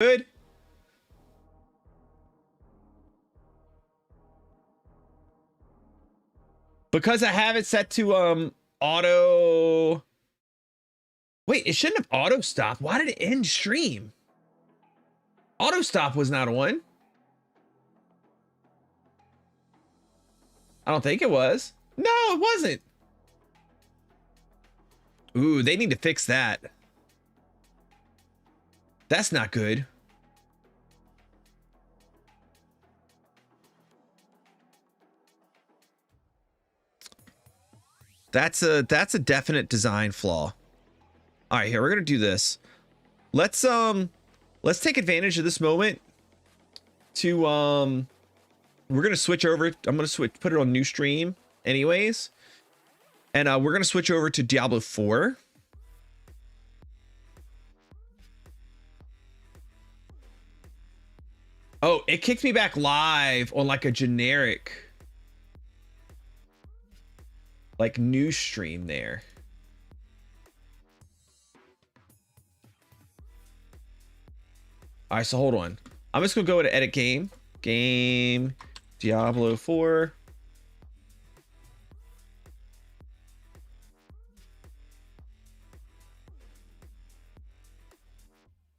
Good. Because I have it set to auto. Wait, it shouldn't have auto stopped. Why did it end stream? Auto stop was not on. I don't think it was. No, it wasn't. Ooh, they need to fix that. That's not good. That's a definite design flaw. All right, here we're gonna do this. Let's take advantage of this moment to we're gonna switch over. I'm gonna put it on new stream anyways, and we're gonna switch over to Diablo 4. Oh, it kicked me back live on like a generic like new stream there. All right, so hold on. I'm just gonna go to edit game, Diablo 4.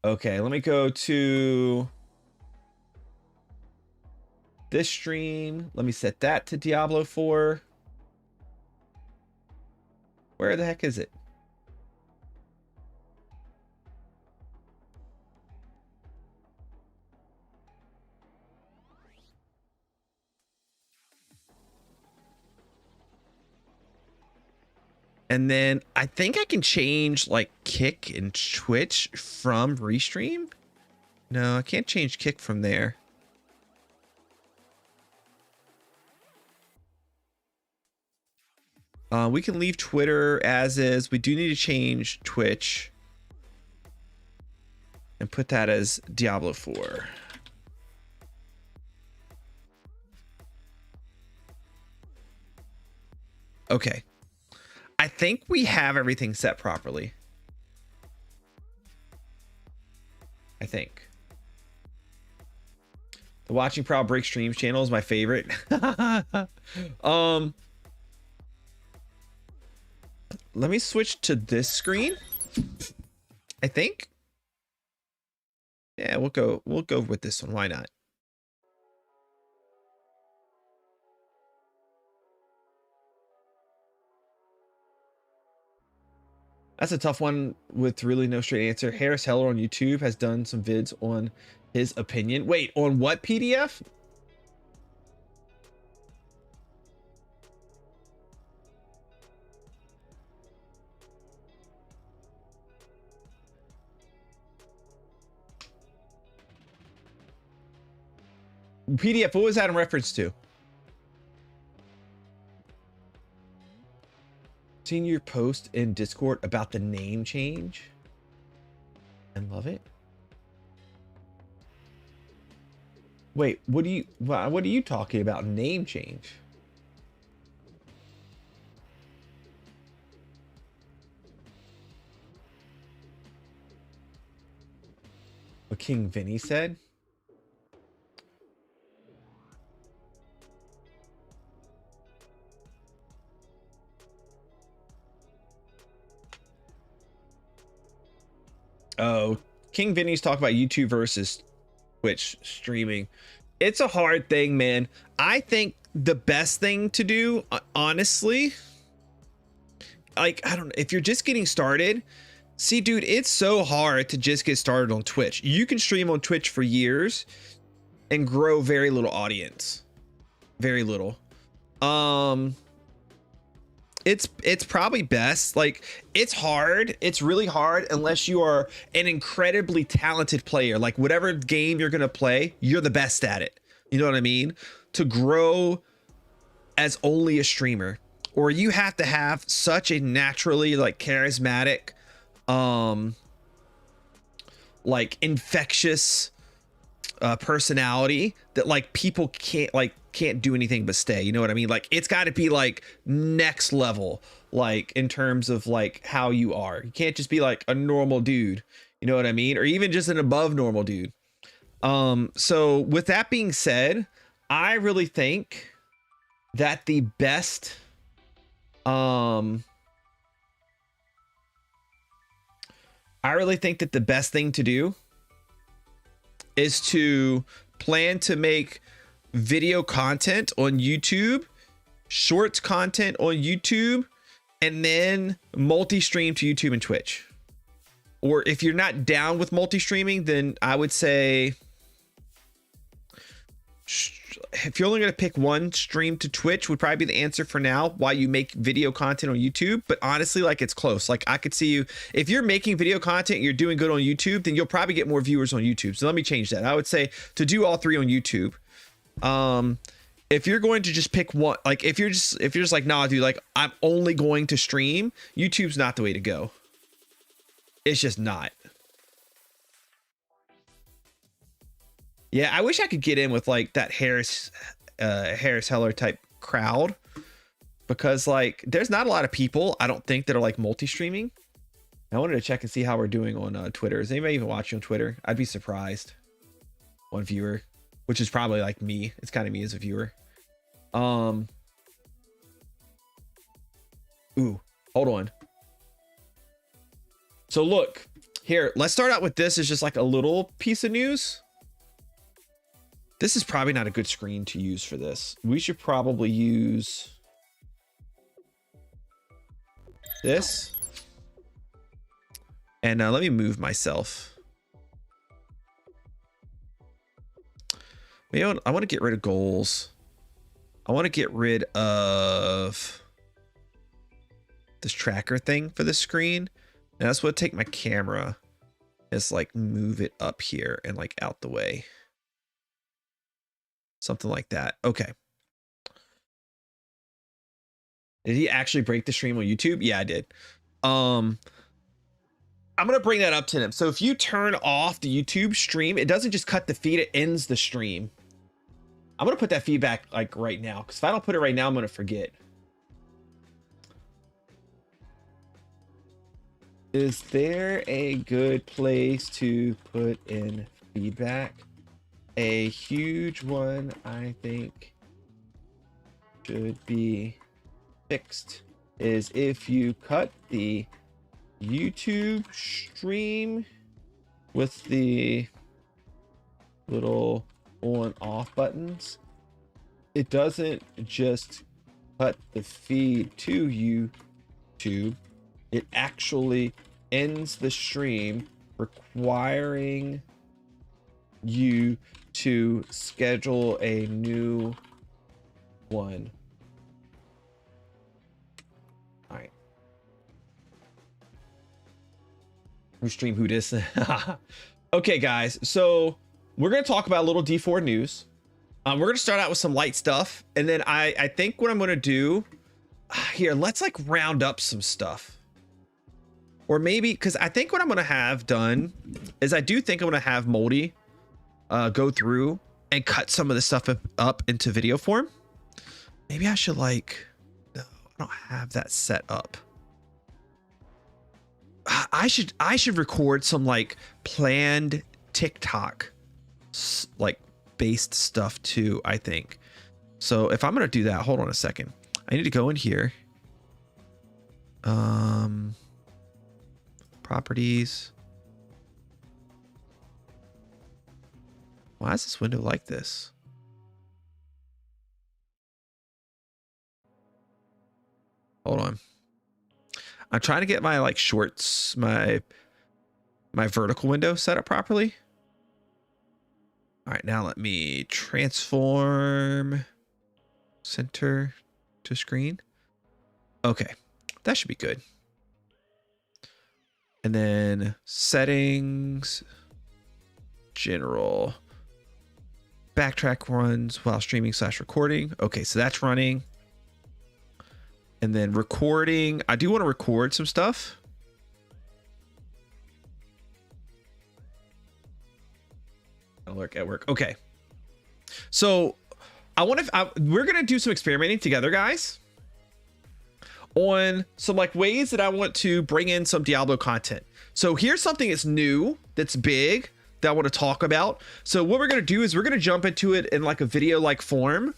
Okay, let me go to this stream. Let me set that to Diablo 4. Where the heck is it? And then I think I can change like kick and Twitch from Restream. No, I can't change kick from there. We can leave Twitter as is. We do need to change Twitch and put that as Diablo 4. Okay. I think we have everything set properly. I think. The Watching Prowl Break Streams channel is my favorite. Let me switch to this screen. I think. Yeah, we'll go with this one. Why not? That's a tough one with really no straight answer. Harris Heller on YouTube has done some vids on his opinion. Wait, on what PDF? PDF, what was that in reference to? Seen your post in Discord about the name change. I love it. Wait, what are you talking about? Name change? What King Vinny said? Oh, King Vinny's talking about YouTube versus Twitch streaming. It's a hard thing, man. I think the best thing to do, honestly, like, I don't know, if you're just getting started, see, dude, it's so hard to just get started on Twitch. You can stream on Twitch for years and grow very little audience. Very little. It's probably best, like, it's hard, it's really hard unless you are an incredibly talented player. Like, whatever game you're gonna play, you're the best at it, you know what I mean, to grow as only a streamer. Or you have to have such a naturally like charismatic like infectious personality that like people can't do anything but stay, you know what I mean? Like, it's got to be like next level, like in terms of like how you are. You can't just be like a normal dude, You know what I mean? Or even just an above normal dude. So with that being said, I really think that the best thing to do is to plan to make video content on YouTube, shorts content on YouTube, and then multi-stream to YouTube and Twitch. Or if you're not down with multi-streaming, then I would say if you're only going to pick one, stream to Twitch would probably be the answer for now while you make video content on YouTube. But honestly, like, it's close. Like, I could see you, if you're making video content and you're doing good on YouTube, then you'll probably get more viewers on YouTube. So let me change that. I would say to do all three on YouTube. If you're going to just pick one, like if you're just like, nah, dude, like I'm only going to stream, YouTube's not the way to go. It's just not. Yeah, I wish I could get in with like that Harris Heller type crowd, because like there's not a lot of people, I don't think, that are like multi-streaming. I wanted to check and see how we're doing on Twitter. Is anybody even watching on Twitter? I'd be surprised. One viewer, which is probably like me. It's kind of me as a viewer. Ooh, hold on. So look here, let's start out with this as just like a little piece of news. This is probably not a good screen to use for this. We should probably use this. And let me move myself. You know, I want to get rid of goals. I want to get rid of this tracker thing for the screen. And that's what take my camera is like move it up here and like out the way. Something like that. Okay. Did he actually break the stream on YouTube? Yeah, I did. I'm going to bring that up to him. So if you turn off the YouTube stream, it doesn't just cut the feed, it ends the stream. I'm going to put that feedback like right now, because if I don't put it right now, I'm going to forget. Is there a good place to put in feedback? A huge one, I think, should be fixed is if you cut the YouTube stream with the little on off buttons, it doesn't just cut the feed to YouTube, it actually ends the stream, requiring you to schedule a new one. All right. We stream who dis. Okay, guys. So we're going to talk about a little D4 news. We're going to start out with some light stuff. And then I think what I'm going to do here, let's like round up some stuff. Or maybe, because I think what I'm going to have done is I do think I'm going to have Moldy go through and cut some of the stuff up into video form. Maybe I should like, no, I don't have that set up. I should record some like planned TikTok like based stuff too, I think. So if I'm going to do that, hold on a second. I need to go in here. Properties. Why is this window like this? Hold on. I'm trying to get my like shorts, my vertical window set up properly. All right, now let me transform center to screen. Okay, that should be good. And then settings, general, backtrack runs while streaming / recording. Okay, so that's running. And then recording, I do want to record some stuff. Alert at work. Okay. So we're going to do some experimenting together, guys, on some like ways that I want to bring in some Diablo content. So here's something that's new, that's big, that I want to talk about. So what we're going to do is we're going to jump into it in like a video like form.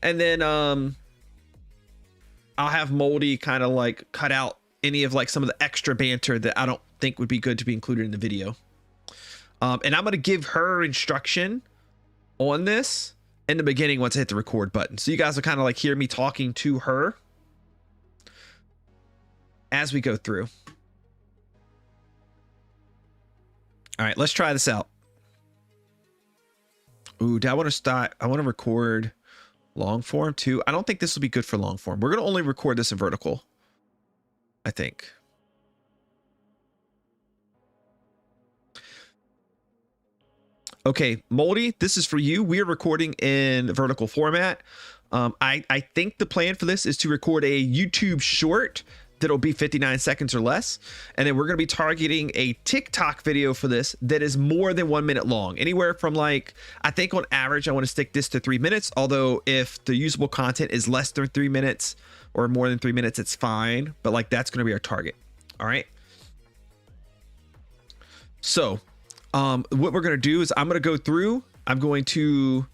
And then I'll have Moldy kind of like cut out any of like some of the extra banter that I don't think would be good to be included in the video. And I'm going to give her instruction on this in the beginning once I hit the record button. So you guys will kind of like hear me talking to her as we go through. All right, let's try this out. Ooh, do I want to start? I want to record long form too. I don't think this will be good for long form. We're going to only record this in vertical, I think. Okay, Moldy, this is for you. We are recording in vertical format. I think the plan for this is to record a YouTube short that'll be 59 seconds or less. And then we're going to be targeting a TikTok video for this that is more than 1 minute long. Anywhere from like, I think on average, I want to stick this to 3 minutes. Although if the usable content is less than 3 minutes or more than 3 minutes, it's fine. But like, that's going to be our target. All right. So what we're going to do is I'm going to go through, I'm going to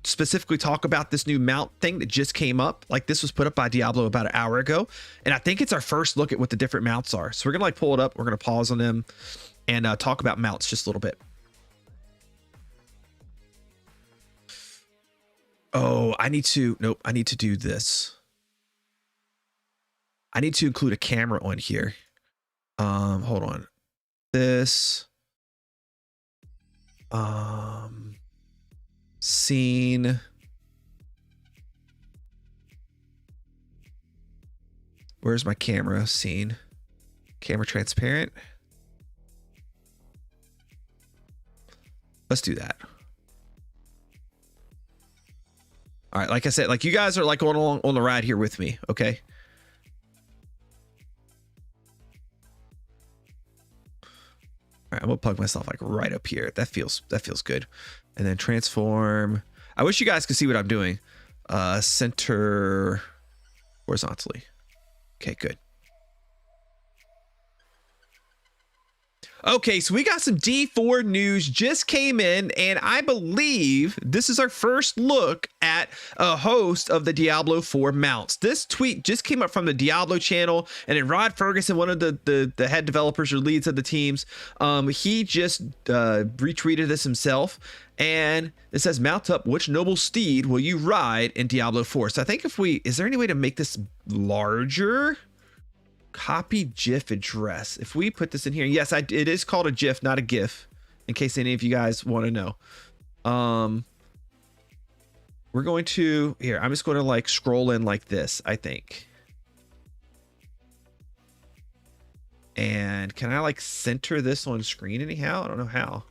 specifically talk about this new mount thing that just came up. Like this was put up by Diablo about an hour ago. And I think it's our first look at what the different mounts are. So we're going to like pull it up. We're going to pause on them and talk about mounts just a little bit. Oh, I need to do this. I need to include a camera on here. Hold on. This, scene. Where's my camera? Scene. Camera transparent. Let's do that. All right, like I said, like you guys are like going along on the ride here with me, okay? All right, I'm gonna plug myself like right up here. That feels good. And then transform. I wish you guys could see what I'm doing. Center horizontally. Okay, good. Okay, so we got some D4 news just came in, and I believe this is our first look at a host of the Diablo 4 mounts. This tweet just came up from the Diablo channel, and then Rod Ferguson, one of the head developers or leads of the teams, he just retweeted this himself, and it says, "Mount up, which noble steed will you ride in Diablo 4?" So I think is there any way to make this larger? Copy GIF address. If we put this in here, yes, it is called a GIF, not a GIF, in case any of you guys want to know. We're going to here. I'm just going to like scroll in like this, I think. And can I like center this on screen anyhow? I don't know how.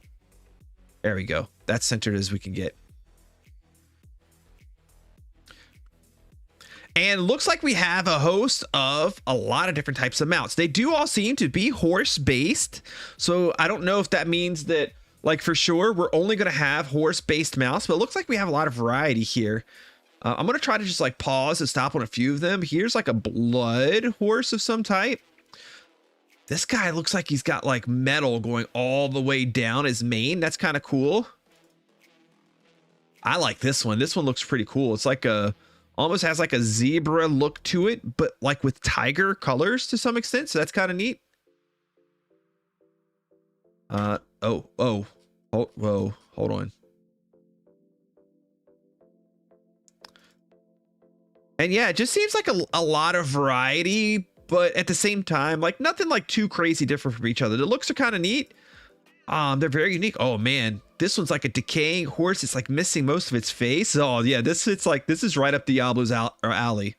There we go. That's centered as we can get. And looks like we have a host of a lot of different types of mounts. They do all seem to be horse based. So I don't know if that means that like for sure we're only going to have horse based mounts, but it looks like we have a lot of variety here. I'm going to try to just like pause and stop on a few of them. Here's like a blood horse of some type. This guy looks like he's got like metal going all the way down his mane. That's kind of cool. I like this one. This one looks pretty cool. It's like almost has like a zebra look to it, but like with tiger colors to some extent. So that's kind of neat. Whoa, hold on. And yeah, it just seems like a lot of variety, but at the same time, like nothing like too crazy different from each other. The looks are kind of neat. They're very unique. Oh man, this one's like a decaying horse. It's like missing most of its face. Oh yeah, this is right up Diablo's alley.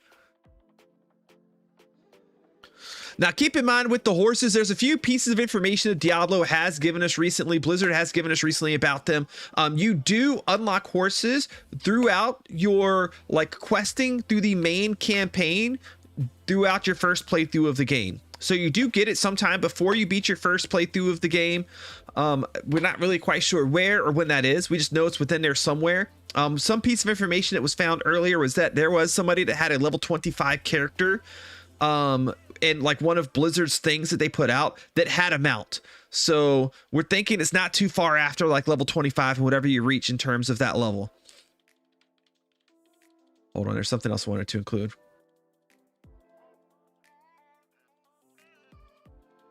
Now keep in mind with the horses, there's a few pieces of information that Diablo has given us recently. Blizzard has given us recently about them. You do unlock horses throughout your like questing through the main campaign throughout your first playthrough of the game. So you do get it sometime before you beat your first playthrough of the game. We're not really quite sure where or when that is. We just know it's within there somewhere. Some piece of information that was found earlier was that there was somebody that had a level 25 character in like one of Blizzard's things that they put out that had a mount. So we're thinking it's not too far after like level 25 and whatever you reach in terms of that level. Hold on, there's something else I wanted to include.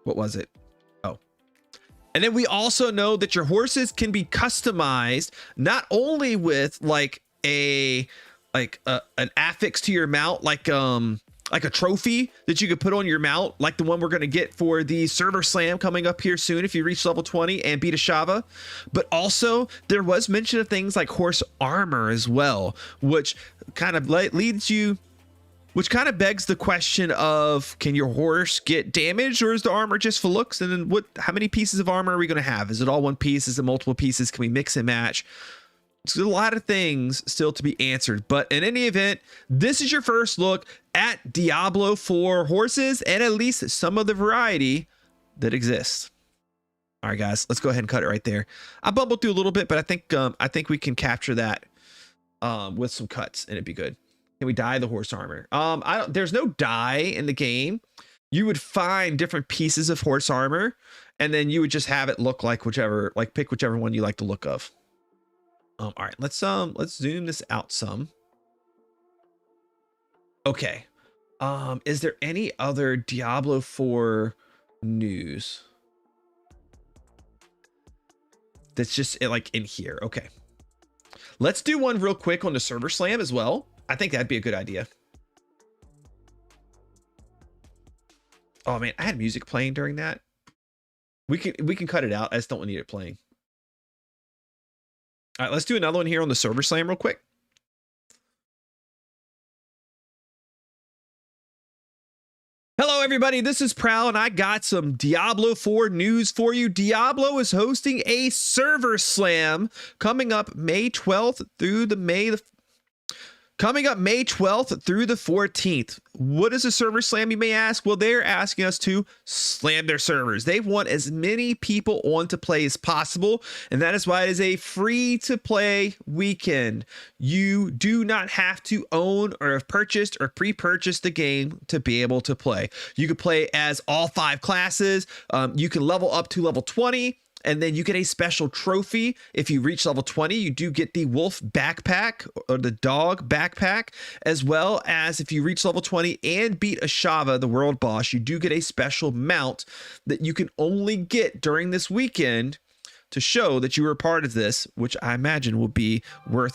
What was it? Oh. And then we also know that your horses can be customized not only with like an affix to your mount, like a trophy that you could put on your mount, like the one we're going to get for the server slam coming up here soon if you reach level 20 and beat a Shava. But also there was mention of things like horse armor as well, which kind of leads you, which kind of begs the question of, can your horse get damaged, or is the armor just for looks? And then how many pieces of armor are we going to have? Is it all one piece? Is it multiple pieces? Can we mix and match? There's a lot of things still to be answered, but in any event, this is your first look at Diablo 4 horses and at least some of the variety that exists. All right, guys, let's go ahead and cut it right there. I bubbled through a little bit, but I think we can capture that with some cuts and it'd be good. Can we dye the horse armor? There's no dye in the game. You would find different pieces of horse armor and then you would just have it look like pick whichever one you like the look of. All right, let's zoom this out some. Okay. Is there any other Diablo 4 news that's just like in here? Okay. Let's do one real quick on the server slam as well. I think that'd be a good idea. Oh man, I had music playing during that. We can cut it out. I just don't need it playing. All right, let's do another one here on the server slam real quick. Hello, everybody. This is Prowl, and I got some Diablo 4 news for you. Diablo is hosting a server slam coming up May 12th through the May 12th through the 14th. What is a server slam, you may ask? Well, they're asking us to slam their servers. They want as many people on to play as possible, and that is why it is a free-to-play weekend. You do not have to own or have purchased or pre-purchased the game to be able to play. You can play as all 5 classes. You can level up to level 20. And then you get a special trophy. If you reach level 20, you do get the wolf backpack or the dog backpack, as well as if you reach level 20 and beat a Shava, the world boss, you do get a special mount that you can only get during this weekend to show that you were a part of this, which I imagine will be a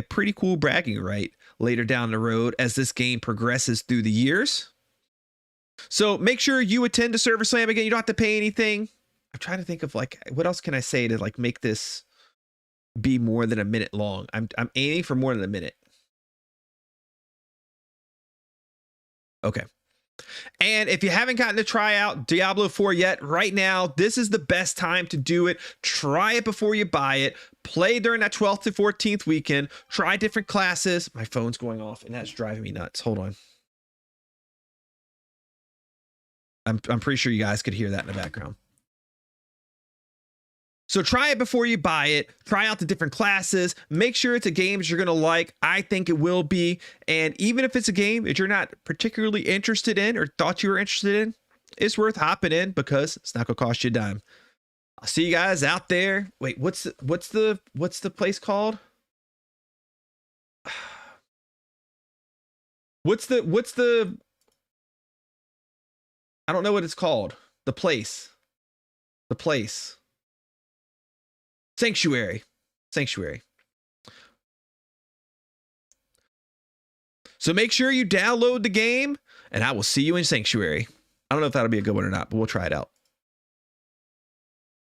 pretty cool bragging right later down the road as this game progresses through the years. So make sure you attend the server slam. Again, you don't have to pay anything. I'm trying to think of like, what else can I say to like make this be more than a minute long? I'm aiming for more than a minute. Okay. And if you haven't gotten to try out Diablo 4 yet, right now, this is the best time to do it. Try it before you buy it. Play during that 12th to 14th weekend. Try different classes. My phone's going off and that's driving me nuts. Hold on. I'm pretty sure you guys could hear that in the background. So try it before you buy it. Try out the different classes. Make sure it's a game that you're going to like. I think it will be. And even if it's a game that you're not particularly interested in or thought you were interested in, it's worth hopping in because it's not going to cost you a dime. I'll see you guys out there. Wait, what's the place called? What's the I don't know what it's called. The place. Sanctuary. So make sure you download the game and I will see you in Sanctuary. I don't know if that'll be a good one or not, but we'll try it out.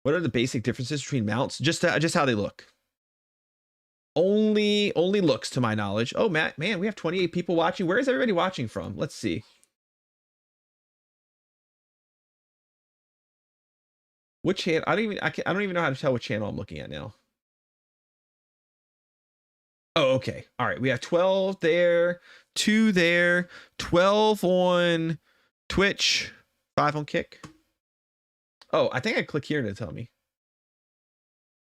What are the basic differences between mounts? Just how they look. Only looks to my knowledge. Oh, man, we have 28 people watching. Where is everybody watching from? Let's see. What channel? I don't even know how to tell what channel I'm looking at now. Oh, okay. All right. We have 12 there, 2 there, 12 on Twitch, 5 on Kick. Oh, I think I click here to tell me.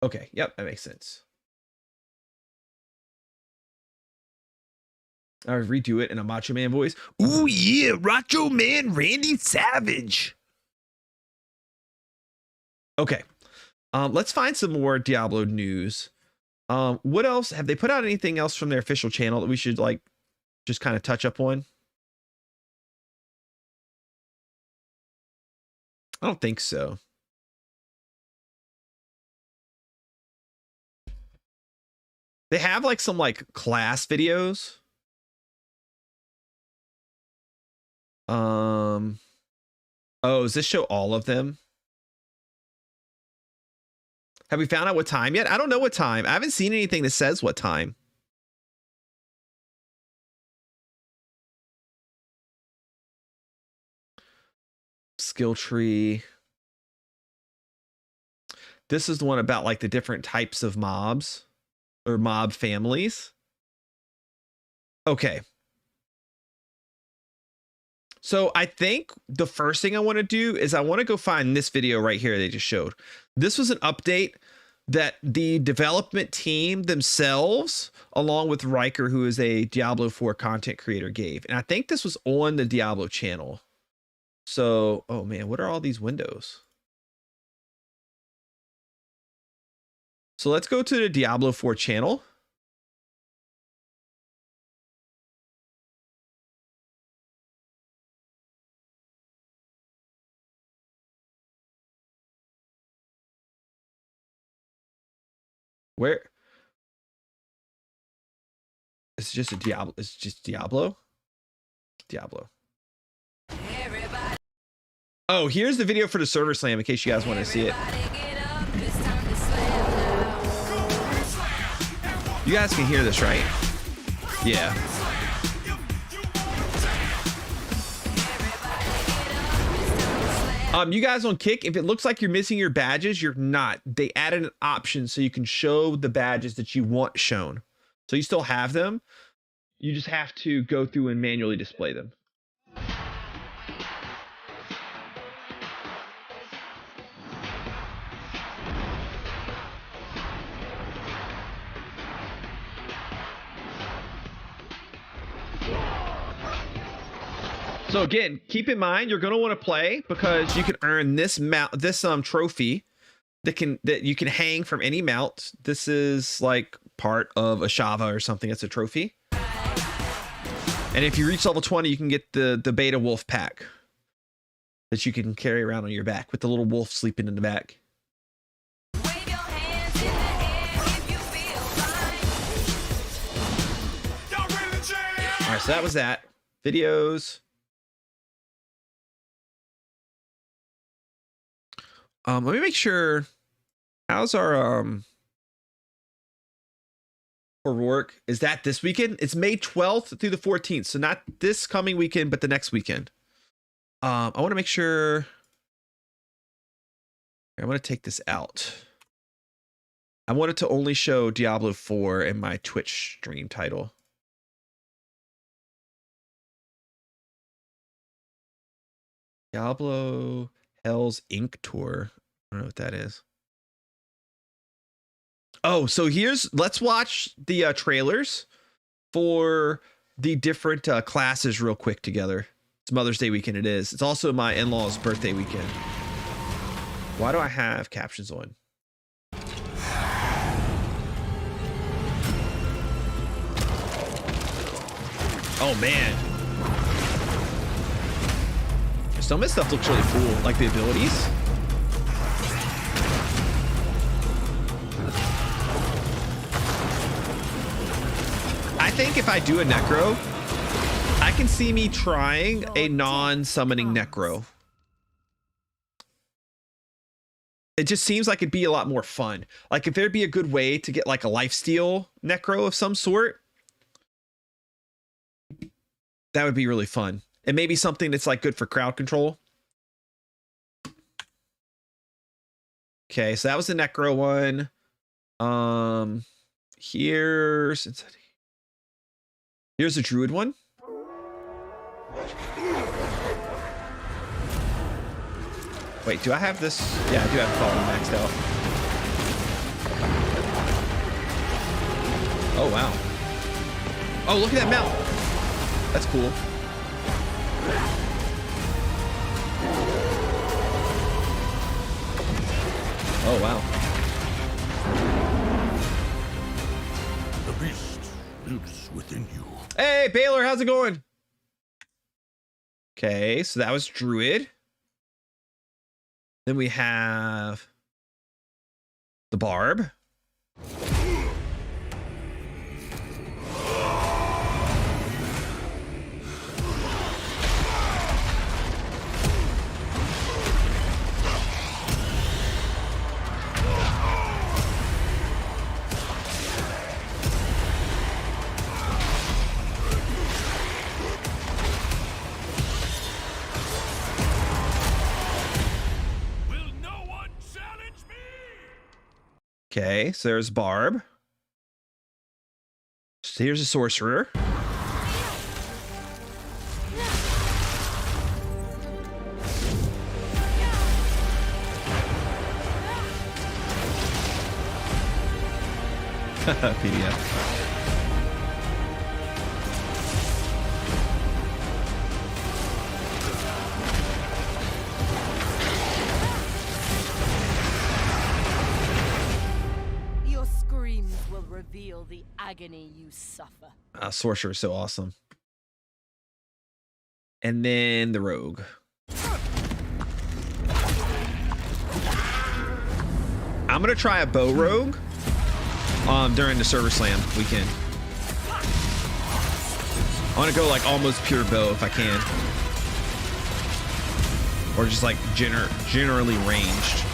Okay. Yep. That makes sense. Redo it in a Macho Man voice. Ooh yeah, Macho Man Randy Savage. Okay. Let's find some more Diablo news. What else? Have they put out anything else from their official channel that we should like just kind of touch up on? I don't think so. They have like some like class videos. Oh, does this show all of them? Have we found out what time yet? I don't know what time. I haven't seen anything that says what time. Skill tree. This is the one about like the different types of mobs or mob families. Okay. So I think the first thing I want to do is I want to go find this video right here they just showed. This was an update that the development team themselves, along with Riker, who is a Diablo IV content creator, gave. And I think this was on the Diablo channel. So, oh man, what are all these windows? So let's go to the Diablo IV channel. Where? It's just a Diablo. It's just Diablo. Diablo. Everybody. Oh, here's the video for the server slam in case you guys want to see it. You guys can hear this, right? Yeah. You guys on Kick, if it looks like you're missing your badges, you're not. They added an option so you can show the badges that you want shown. So you still have them. You just have to go through and manually display them. So again, keep in mind you're going to want to play because you can earn this mount, this trophy that you can hang from any mount. This is like part of a Shava or something. It's a trophy. And if you reach level 20, you can get the beta wolf pack that you can carry around on your back with the little wolf sleeping in the back. All right, so that was that. Videos. Let me make sure. How's our for work? Is that this weekend? It's May 12th through the 14th. So not this coming weekend, but the next weekend. I want to make sure. I want to take this out. I wanted to only show Diablo 4 in my Twitch stream title. Diablo Hell's Ink Tour. I don't know what that is. Oh, so let's watch the trailers for the different classes real quick together. It's Mother's Day weekend. It is. It's also my in-laws' birthday weekend. Why do I have captions on? Oh man. Some of this stuff looks really cool, like the abilities. I think if I do a Necro, I can see me trying a non-summoning Necro. It just seems like it'd be a lot more fun. Like if there'd be a good way to get like a lifesteal Necro of some sort, that would be really fun. And maybe something that's like good for crowd control. Okay, so that was the Necro one. Here's a Druid one. Wait, do I have this? Yeah, I do have Fallen maxed out. Oh wow. Oh, look at that mount. That's cool. Oh, wow. The beast lives within you. Hey, Baylor, how's it going? Okay, so that was Druid. Then we have the Barb. Okay, so there's Barb. So here's a sorcerer. PDF. Reveal the agony you suffer. Sorcerer is so awesome. And then the Rogue. I'm gonna try a bow rogue during the server slam weekend. I want to go like almost pure bow if I can, or just like generally ranged.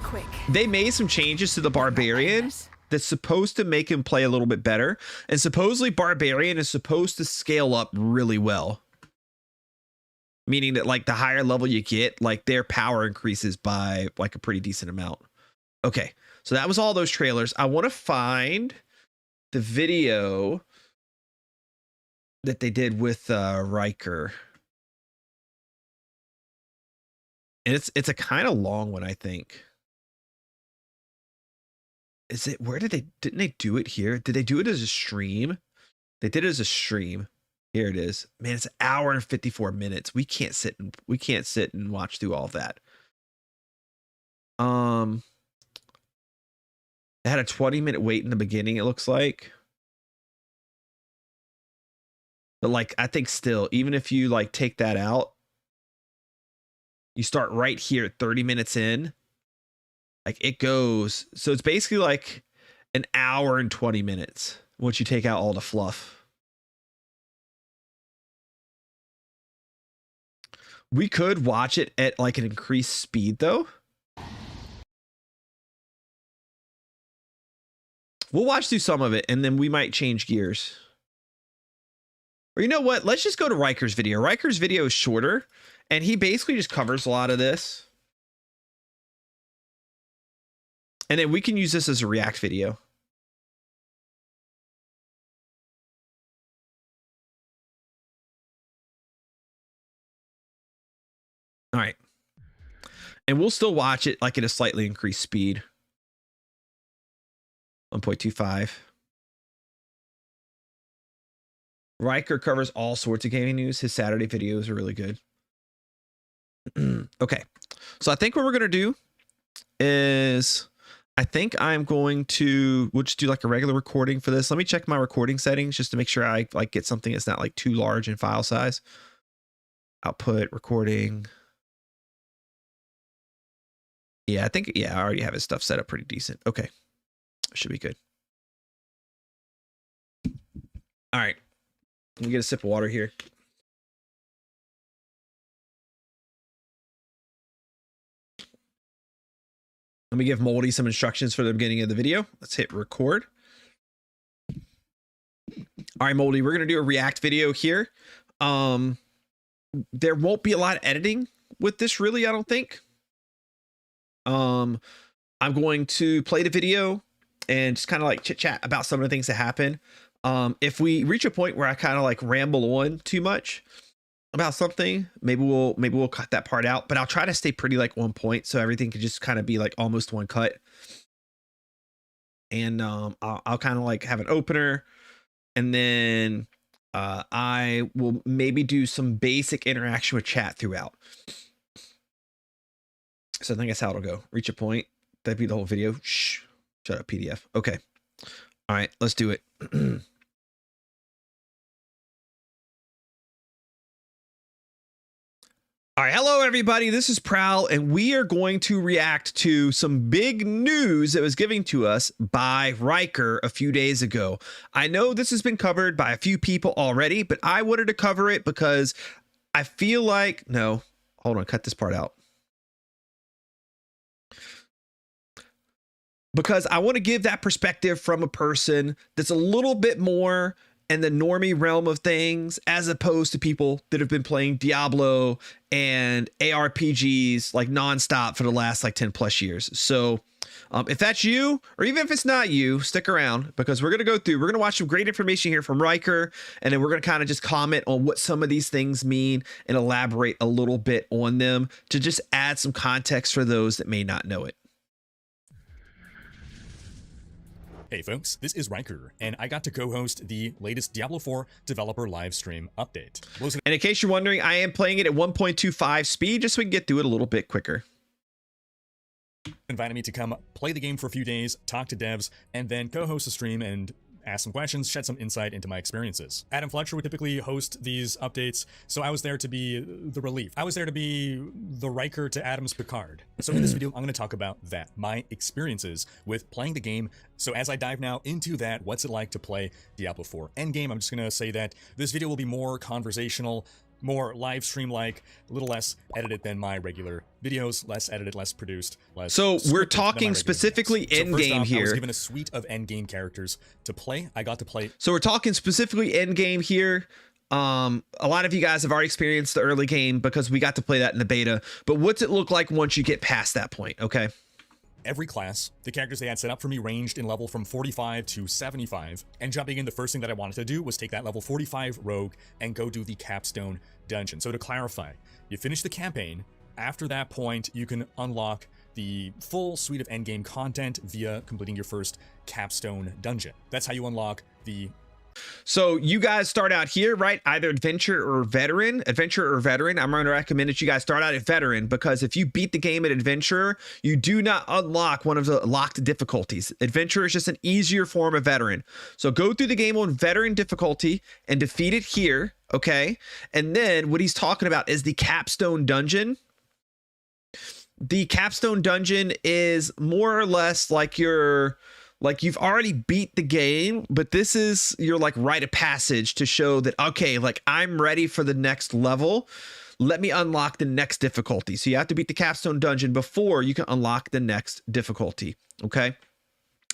Quick. They made some changes to the Barbarian that's supposed to make him play a little bit better, and supposedly Barbarian is supposed to scale up really well, meaning that like the higher level you get, like their power increases by like a pretty decent amount. Okay, so that was all those trailers. I want to find the video that they did with Riker, and it's a kind of long one, I think. Is it, where didn't they do it here? Did they do it as a stream? They did it as a stream. Here it is. Man, it's an hour and 54 minutes. We can't sit and watch through all of that. It had a 20-minute wait in the beginning, it looks like. But like, I think still, even if you like take that out, you start right here at 30 minutes in. Like it goes, so it's basically like an hour and 20 minutes once you take out all the fluff. We could watch it at like an increased speed though. We'll watch through some of it and then we might change gears. Or you know what? Let's just go to Riker's video. Riker's video is shorter and he basically just covers a lot of this. And then we can use this as a react video. All right. And we'll still watch it like at a slightly increased speed. 1.25. Riker covers all sorts of gaming news. His Saturday videos are really good. Okay. So I think what we're going to do is... I think I'm going to, we'll just do like a regular recording for this. Let me check my recording settings just to make sure I like get something that's not like too large in file size. Output, recording. Yeah, I think, yeah, I already have his stuff set up pretty decent. Okay. Should be good. All right. Let me get a sip of water here. Let me give Moldy some instructions for the beginning of the video. Let's hit record. All right, Moldy, we're going to do a react video here. There won't be a lot of editing with this, really, I don't think. I'm going to play the video and just kind of like chit chat about some of the things that happen. If we reach a point where I kind of like ramble on too much, about something, maybe we'll cut that part out, but I'll try to stay pretty like one point so everything could just kind of be like almost one cut. And I'll kind of like have an opener, and then I will maybe do some basic interaction with chat throughout. So I think that's how it'll go. Reach a point. That'd be the whole video. Shh. Shut up, PDF. Okay. All right, let's do it. All right, hello everybody. This is Prowl, and we are going to react to some big news that was given to us by Riker a few days ago. I know this has been covered by a few people already, but I wanted to cover it because I feel like, no, hold on, cut this part out. Because I want to give that perspective from a person that's a little bit more in the normie realm of things, as opposed to people that have been playing Diablo and ARPGs like nonstop for the last like 10 plus years. So if that's you, or even if it's not you, stick around, because we're going to watch some great information here from Riker. And then we're going to kind of just comment on what some of these things mean and elaborate a little bit on them to just add some context for those that may not know it. Hey folks, this is Riker, and I got to co-host the latest Diablo IV developer live stream update. And in case you're wondering, I am playing it at 1.25 speed, just so we can get through it a little bit quicker. Invited me to come play the game for a few days, talk to devs, and then co-host a stream and ask some questions, shed some insight into my experiences. Adam Fletcher would typically host these updates, so I was there to be the relief. I was there to be the Riker to Adam's Picard. So in this video, I'm going to talk about that, my experiences with playing the game. So as I dive now into that, what's it like to play Diablo IV Endgame? I'm just going to say that this video will be more conversational, more live stream like, a little less edited than my regular videos, less edited, less produced, less. So we're talking specifically end game here. I was given a suite of end game characters to play. I got to play. So we're talking specifically end game here. A lot of you guys have already experienced the early game because we got to play that in the beta. But what's it look like once you get past that point? Okay. Every class, the characters they had set up for me ranged in level from 45 to 75, and jumping in, the first thing that I wanted to do was take that level 45 rogue and go do the capstone dungeon. So to clarify, you finish the campaign. After that point, you can unlock the full suite of endgame content via completing your first capstone dungeon. That's how you unlock the... So you guys start out here, right? Either adventure or veteran. I'm going to recommend that you guys start out at veteran, because if you beat the game at adventurer, you do not unlock one of the locked difficulties. Adventurer is just an easier form of veteran. So go through the game on veteran difficulty and defeat it here. Okay. And then what he's talking about is the capstone dungeon. The capstone dungeon is more or less like you've already beat the game, but this is your like rite of passage to show that, okay, like I'm ready for the next level. Let me unlock the next difficulty. So you have to beat the capstone dungeon before you can unlock the next difficulty. Okay.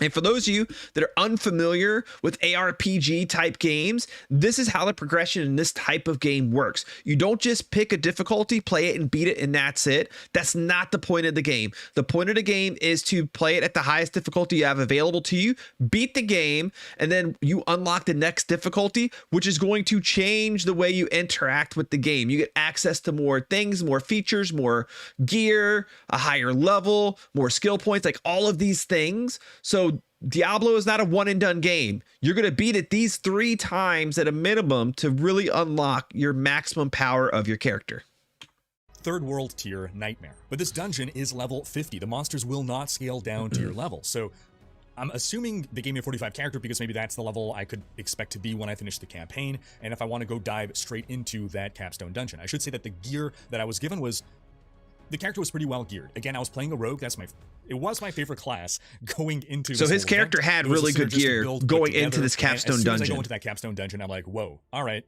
And for those of you that are unfamiliar with ARPG type games, this is how the progression in this type of game works. You don't just pick a difficulty, play it and beat it, and that's it. That's not the point of the game. The point of the game is to play it at the highest difficulty you have available to you, beat the game, and then you unlock the next difficulty, which is going to change the way you interact with the game. You get access to more things, more features, more gear, a higher level, more skill points, like all of these things. So Diablo is not a one and done game. You're going to beat it these 3 times at a minimum to really unlock your maximum power of your character. Third world tier nightmare. But this dungeon is level 50. The monsters will not scale down to your level. So I'm assuming they gave me a 45 character because maybe that's the level I could expect to be when I finish the campaign. And if I want to go dive straight into that capstone dungeon, I should say that the gear that I was given was... The character was pretty well geared. Again, I was playing a rogue. It was my favorite class going into. So his character had really good gear going into this capstone dungeon. As I go into that capstone dungeon, I'm like, whoa, all right.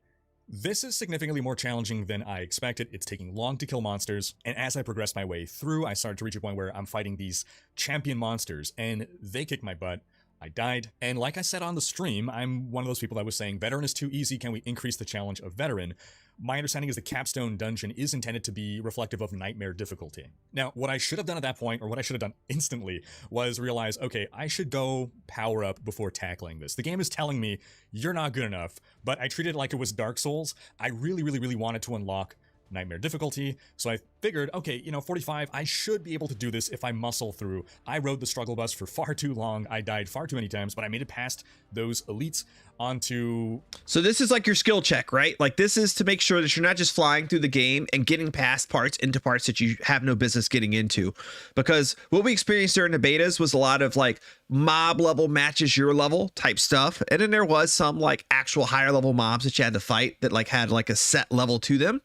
This is significantly more challenging than I expected. It's taking long to kill monsters. And as I progressed my way through, I started to reach a point where I'm fighting these champion monsters and they kick my butt. I died. And like I said on the stream, I'm one of those people that was saying veteran is too easy. Can we increase the challenge of veteran? My understanding is the capstone dungeon is intended to be reflective of nightmare difficulty. Now, what I should have done at that point, or what I should have done instantly, was realize, okay, I should go power up before tackling this. The game is telling me you're not good enough, but I treated it like it was Dark Souls. I really, really, really wanted to unlock nightmare difficulty, so I figured, okay, 45, I should be able to do this if I muscle through. I rode the struggle bus for far too long, I died far too many times, but I made it past those elites onto... So this is like your skill check, right? Like this is to make sure that you're not just flying through the game and getting past parts into parts that you have no business getting into. Because what we experienced during the betas was a lot of like mob level matches your level type stuff. And then there was some like actual higher level mobs that you had to fight that like had like a set level to them.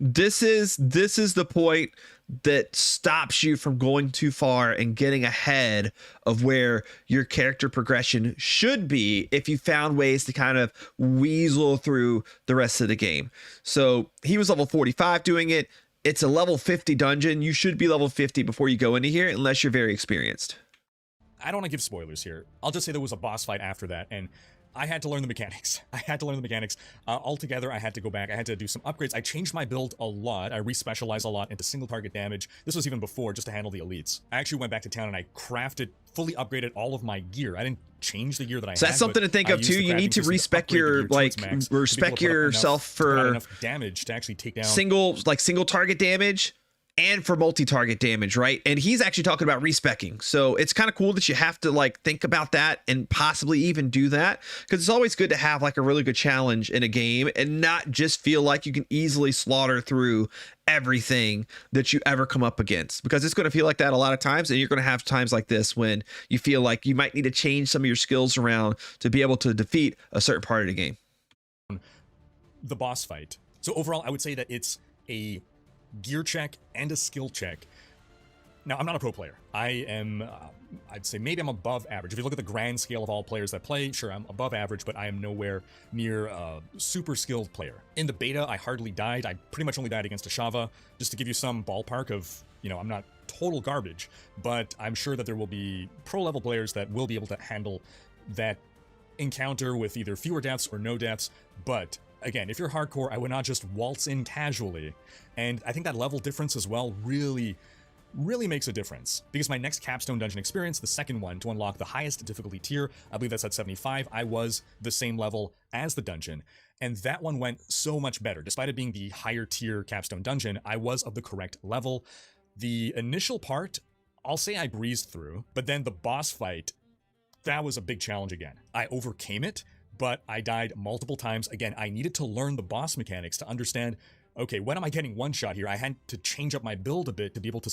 This is the point that stops you from going too far and getting ahead of where your character progression should be if you found ways to kind of weasel through the rest of the game. So he was level 45 doing it. It's a level 50 dungeon. You should be level 50 before you go into here unless you're very experienced. I don't want to give spoilers here. I'll just say there was a boss fight after that, and I had to learn the mechanics. Altogether, I had to go back. I had to do some upgrades. I changed my build a lot. I re-specialized a lot into single target damage. This was even before, just to handle the elites. I actually went back to town and I fully upgraded all all of my gear. I didn't change the gear that I had. So that's something to think of too. You need to respec your respec yourself for enough damage to actually take down single target damage. And for multi-target damage, right? And he's actually talking about respecking. So it's kind of cool that you have to like think about that and possibly even do that, because it's always good to have like a really good challenge in a game and not just feel like you can easily slaughter through everything that you ever come up against, because it's going to feel like that a lot of times. And you're going to have times like this when you feel like you might need to change some of your skills around to be able to defeat a certain part of the game. The boss fight. So overall, I would say that it's a gear check and a skill check. Now, I'm not a pro player. I am, I'd say maybe I'm above average. If you look at the grand scale of all players that play, sure, I'm above average, but I am nowhere near a super skilled player. In the beta, I hardly died. I pretty much only died against a Shava. Just to give you some ballpark of, I'm not total garbage, but I'm sure that there will be pro level players that will be able to handle that encounter with either fewer deaths or no deaths. But again, if you're hardcore, I would not just waltz in casually. And I think that level difference as well really makes a difference. Because my next capstone dungeon experience, the second one, to unlock the highest difficulty tier, I believe that's at 75, I was the same level as the dungeon. And that one went so much better. Despite it being the higher tier capstone dungeon, I was of the correct level. The initial part, I'll say I breezed through, but then the boss fight, that was a big challenge again. I overcame it, but I died multiple times. Again, I needed to learn the boss mechanics to understand, okay, when am I getting one shot here? I had to change up my build a bit to be able to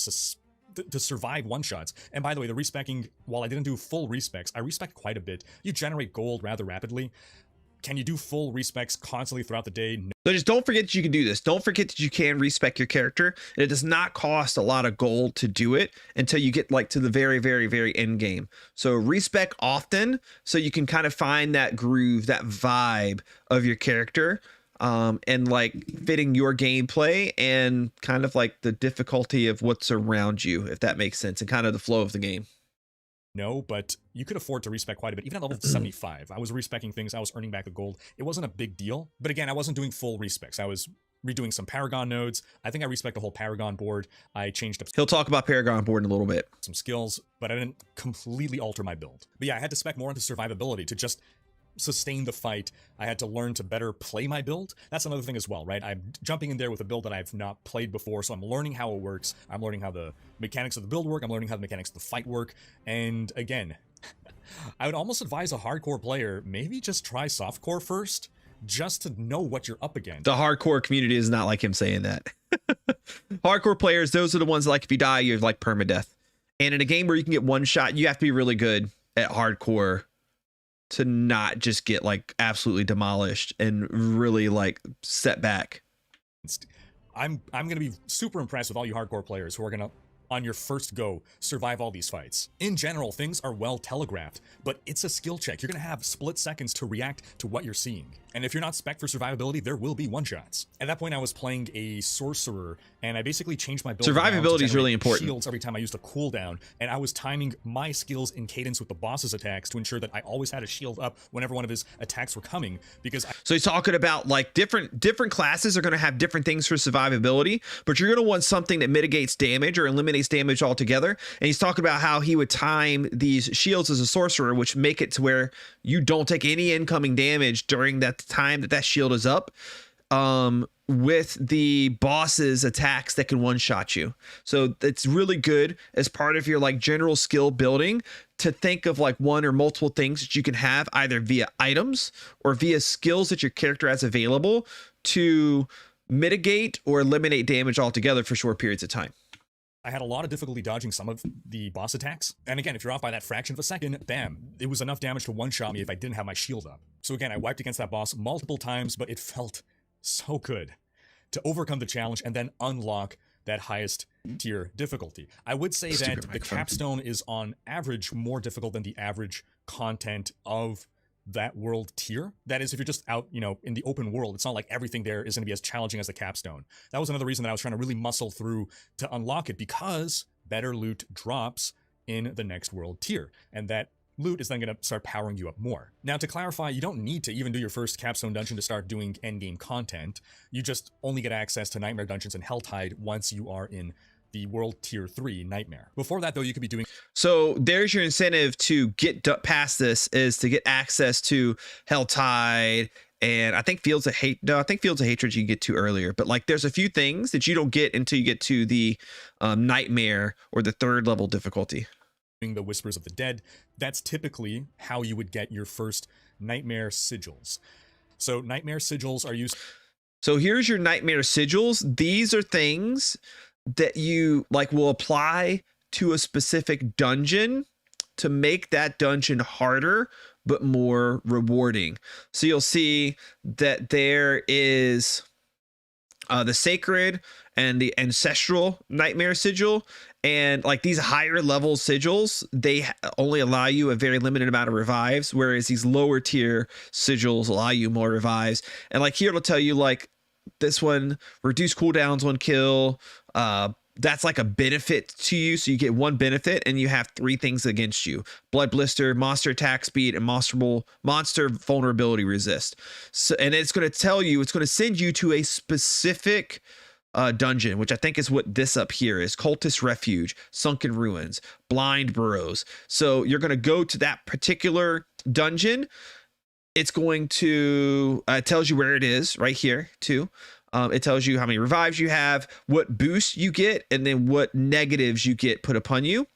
survive one shots. And by the way, the respecking, while I didn't do full respecs, I respec quite a bit. You generate gold rather rapidly. Can you do full respecs constantly throughout the day? No. So just don't forget that you can do this. Don't forget that you can respec your character. And it does not cost a lot of gold to do it until you get like to the very, very, very end game. So respec often so you can kind of find that groove, that vibe of your character, and like fitting your gameplay and kind of like the difficulty of what's around you, if that makes sense, and kind of the flow of the game. No, but you could afford to respec quite a bit. Even at level 75, I was respecking things. I was earning back the gold. It wasn't a big deal. But again, I wasn't doing full respecs. I was redoing some Paragon nodes. I think I respec the whole Paragon board. I changed up. He'll talk about Paragon board in a little bit. Some skills, but I didn't completely alter my build. But yeah, I had to spec more into survivability to just sustain the fight. I had to learn to better play my build. That's another thing as well, right? I'm jumping in there with a build that I've not played before, so I'm learning how it works. I'm learning how the mechanics of the build work. I'm learning how the mechanics of the fight work. And again, I would almost advise a hardcore player, maybe just try softcore first, just to know what you're up against. The hardcore community is not like him saying that. Hardcore players, those are the ones that, like, if you die, you're like permadeath. And in a game where you can get one shot, you have to be really good at hardcore to not just get like absolutely demolished and really like set back. I'm going to be super impressed with all you hardcore players who are going to on your first go survive all these fights. In general, things are well telegraphed, but it's a skill check. You're gonna have split seconds to react to what you're seeing. And if you're not spec for survivability, there will be one-shots. At that point, I was playing a sorcerer, and I basically changed my build. Survivability is really important. Shields every time I used a cooldown, and I was timing my skills in cadence with the boss's attacks to ensure that I always had a shield up whenever one of his attacks were coming, because so he's talking about like different classes are going to have different things for survivability, but you're going to want something that mitigates damage or eliminates damage altogether. And he's talking about how he would time these shields as a sorcerer, which make it to where you don't take any incoming damage during that time that shield is up, with the boss's attacks that can one-shot you. So it's really good as part of your like general skill building to think of like one or multiple things that you can have either via items or via skills that your character has available to mitigate or eliminate damage altogether for short periods of time. I had a lot of difficulty dodging some of the boss attacks. And again, if you're off by that fraction of a second, bam, it was enough damage to one-shot me if I didn't have my shield up. So again, I wiped against that boss multiple times, but it felt so good to overcome the challenge and then unlock that highest tier difficulty. I would say that the capstone is on average more difficult than the average content of that world tier. That is, if you're just out, you know, in the open world, it's not like everything there is going to be as challenging as the capstone. That was another reason that I was trying to really muscle through to unlock it, because better loot drops in the next world tier, and that loot is then going to start powering you up more. Now, to clarify, you don't need to even do your first capstone dungeon to start doing endgame content. You just only get access to nightmare dungeons and Helltide once you are in the world tier 3 nightmare. Before that though, you could be doing. So there's your incentive to get past this, is to get access to Helltide, and I think Fields of Hate. No, I think Fields of Hatred you can get to earlier, but like there's a few things that you don't get until you get to the nightmare or the 3rd level difficulty. The Whispers of the Dead. That's typically how you would get your first nightmare sigils. So nightmare sigils are used. So here's your nightmare sigils. These are things that you like will apply to a specific dungeon to make that dungeon harder but more rewarding. So you'll see that there is the sacred and the ancestral nightmare sigil, and like these higher level sigils, they only allow you a very limited amount of revives, whereas these lower tier sigils allow you more revives. And like here it'll tell you like this one, reduce cooldowns on kill. That's like a benefit to you. So you get one benefit and you have 3 things against you: blood blister, monster attack speed, and monster vulnerability resist. So, and it's going to tell you, it's going to send you to a specific dungeon, which I think is what this up here is: Cultist Refuge, Sunken Ruins, Blind Burrows. So you're going to go to that particular dungeon. It's going to tells you where it is right here too. It tells you how many revives you have, what boosts you get, and then what negatives you get put upon you.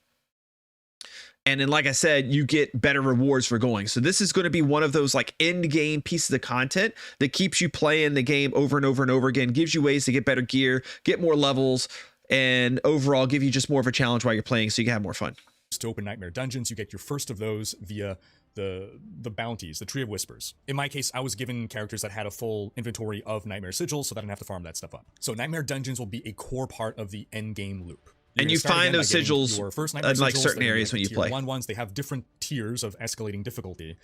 And then, like I said, you get better rewards for going. So this is going to be one of those like end game pieces of content that keeps you playing the game over and over and over again, gives you ways to get better gear, get more levels, and overall give you just more of a challenge while you're playing so you can have more fun. To open nightmare dungeons, you get your first of those via the bounties, the Tree of Whispers. In my case, I was given characters that had a full inventory of nightmare sigils, so that I didn't have to farm that stuff up. So nightmare dungeons will be a core part of the end game loop. And you find those sigils in like certain areas when you play. Tier 1 ones, they have different tiers of escalating difficulty.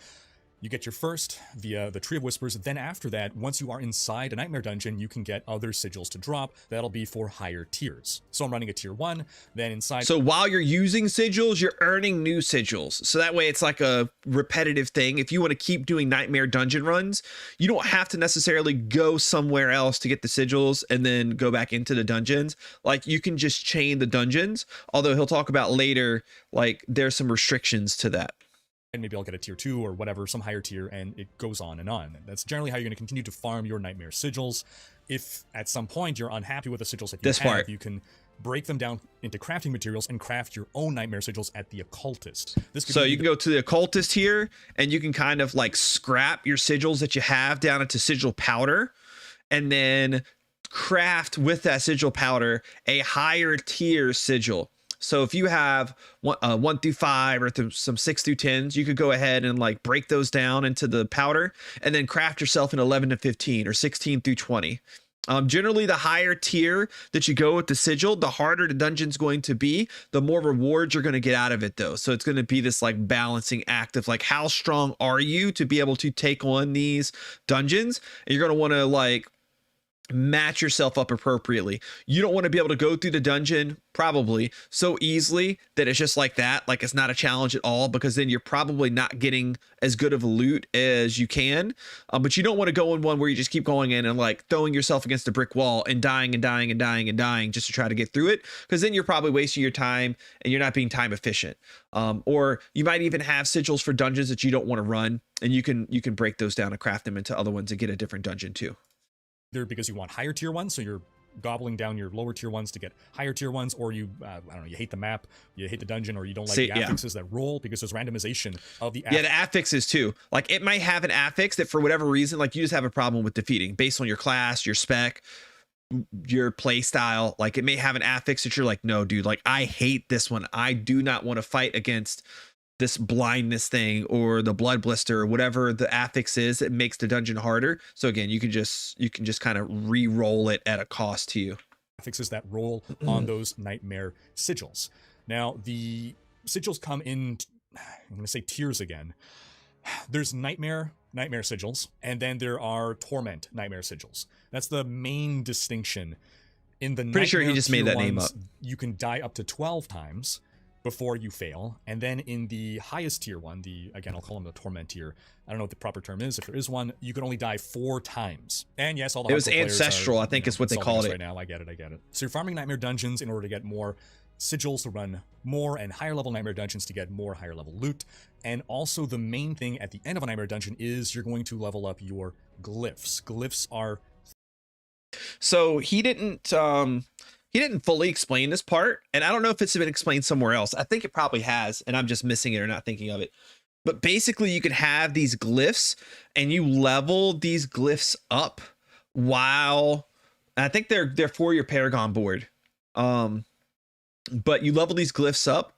You get your first via the Tree of Whispers. Then after that, once you are inside a nightmare dungeon, you can get other sigils to drop. That'll be for higher tiers. So I'm running a tier 1, then inside. So while you're using sigils, you're earning new sigils. So that way it's like a repetitive thing. If you want to keep doing nightmare dungeon runs, you don't have to necessarily go somewhere else to get the sigils and then go back into the dungeons. Like you can just chain the dungeons. Although he'll talk about later, like there's some restrictions to that. And maybe I'll get a tier 2 or whatever, some higher tier, and it goes on and on. That's generally how you're going to continue to farm your nightmare sigils. If at some point you're unhappy with the sigils that you have, you can break them down into crafting materials and craft your own nightmare sigils at the occultist. So you can go to the occultist here, and you can kind of like scrap your sigils that you have down into sigil powder, and then craft with that sigil powder a higher tier sigil. So if you have 1 through 5 or some 6 through 10s, you could go ahead and like break those down into the powder and then craft yourself an 11 to 15 or 16 through 20. Generally, the higher tier that you go with the sigil, the harder the dungeon's going to be, the more rewards you're going to get out of it, though. So it's going to be this like balancing act of like, how strong are you to be able to take on these dungeons? And you're going to want to like match yourself up appropriately. You don't want to be able to go through the dungeon probably so easily that it's just like that, like it's not a challenge at all, because then you're probably not getting as good of a loot as you can. But you don't want to go in one where you just keep going in and like throwing yourself against a brick wall and dying and dying and dying and dying just to try to get through it, because then you're probably wasting your time and you're not being time efficient. Or you might even have sigils for dungeons that you don't want to run, and you can break those down and craft them into other ones and get a different dungeon too. Either because you want higher tier ones, so you're gobbling down your lower tier ones to get higher tier ones, or you, I don't know, you hate the map, you hate the dungeon, or you don't like the affixes that roll, because there's randomization of the the affixes too. Like it might have an affix that for whatever reason, like you just have a problem with defeating based on your class, your spec, your play style. Like it may have an affix that you're like, no, dude, like I hate this one. I do not want to fight against this blindness thing or the blood blister or whatever the affix is that makes the dungeon harder. So again, you can just kind of re-roll it at a cost to you. Affixes that roll on those nightmare sigils. Now the sigils come in, I'm going to say tiers again. There's nightmare sigils, and then there are torment nightmare sigils. That's the main distinction. In the pretty sure he just made that ones, name up. You can die up to 12 times before you fail, and then in the highest tier one, again I'll call him the torment tier, I don't know what the proper term is, if there is one, you can only die 4 times. And yes, all the it was ancestral, I think is what they called it right now. I get it. So you're farming nightmare dungeons in order to get more sigils to run more, and higher level nightmare dungeons to get more higher level loot. And also the main thing at the end of a nightmare dungeon is you're going to level up your glyphs. Glyphs are, so he didn't fully explain this part, and I don't know if it's been explained somewhere else. I think it probably has, and I'm just missing it or not thinking of it. But basically you can have these glyphs and you level these glyphs up while, I think they're for your Paragon board. But you level these glyphs up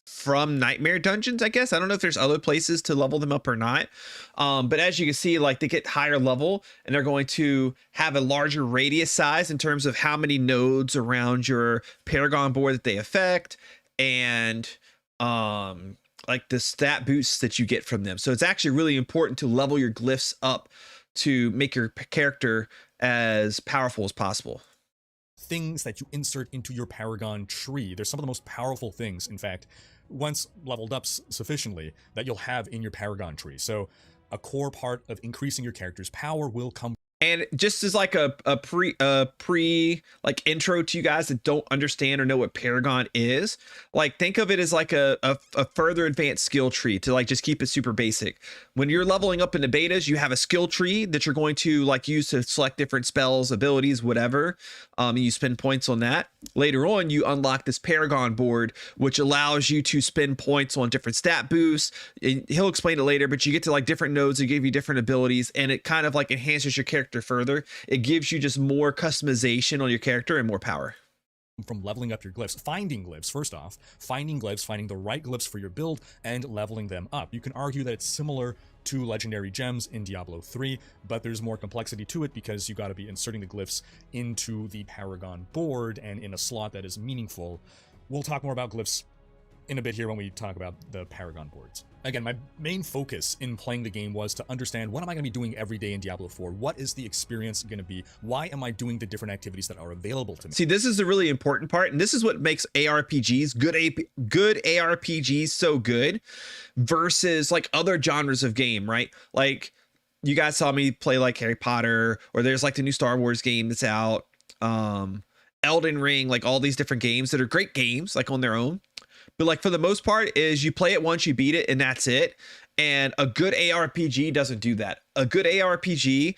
from nightmare dungeons, I guess. I don't know if there's other places to level them up or not. But as you can see, like they get higher level and they're going to have a larger radius size in terms of how many nodes around your Paragon board that they affect, and like the stat boosts that you get from them. So it's actually really important to level your glyphs up to make your character as powerful as possible. Things that you insert into your Paragon tree. They're some of the most powerful things, in fact, once leveled up sufficiently, that you'll have in your Paragon tree. So a core part of increasing your character's power will come. And just as like a pre like intro to you guys that don't understand or know what Paragon is, like think of it as like a further advanced skill tree to like just keep it super basic. When you're leveling up in the betas, you have a skill tree that you're going to like use to select different spells, abilities, whatever. You spend points on that. Later on, you unlock this Paragon board, which allows you to spend points on different stat boosts. And he'll explain it later, but you get to like different nodes that give you different abilities, and it kind of like enhances your character further. It gives you just more customization on your character and more power. From leveling up your glyphs, finding glyphs, first off, finding glyphs, finding the right glyphs for your build, and leveling them up. You can argue that it's similar to legendary gems in Diablo 3, but there's more complexity to it because you got to be inserting the glyphs into the Paragon board and in a slot that is meaningful. We'll talk more about glyphs in a bit here when we talk about the Paragon boards. Again, my main focus in playing the game was to understand, what am I going to be doing every day in Diablo 4? What is the experience going to be? Why am I doing the different activities that are available to me? See, this is the really important part, and this is what makes ARPGs, good ARPGs so good versus like other genres of game, right? Like you guys saw me play like Harry Potter, or there's like the new Star Wars game that's out, Elden Ring, like all these different games that are great games like on their own. But like for the most part is you play it once, you beat it, and that's it. And a good ARPG doesn't do that. A good ARPG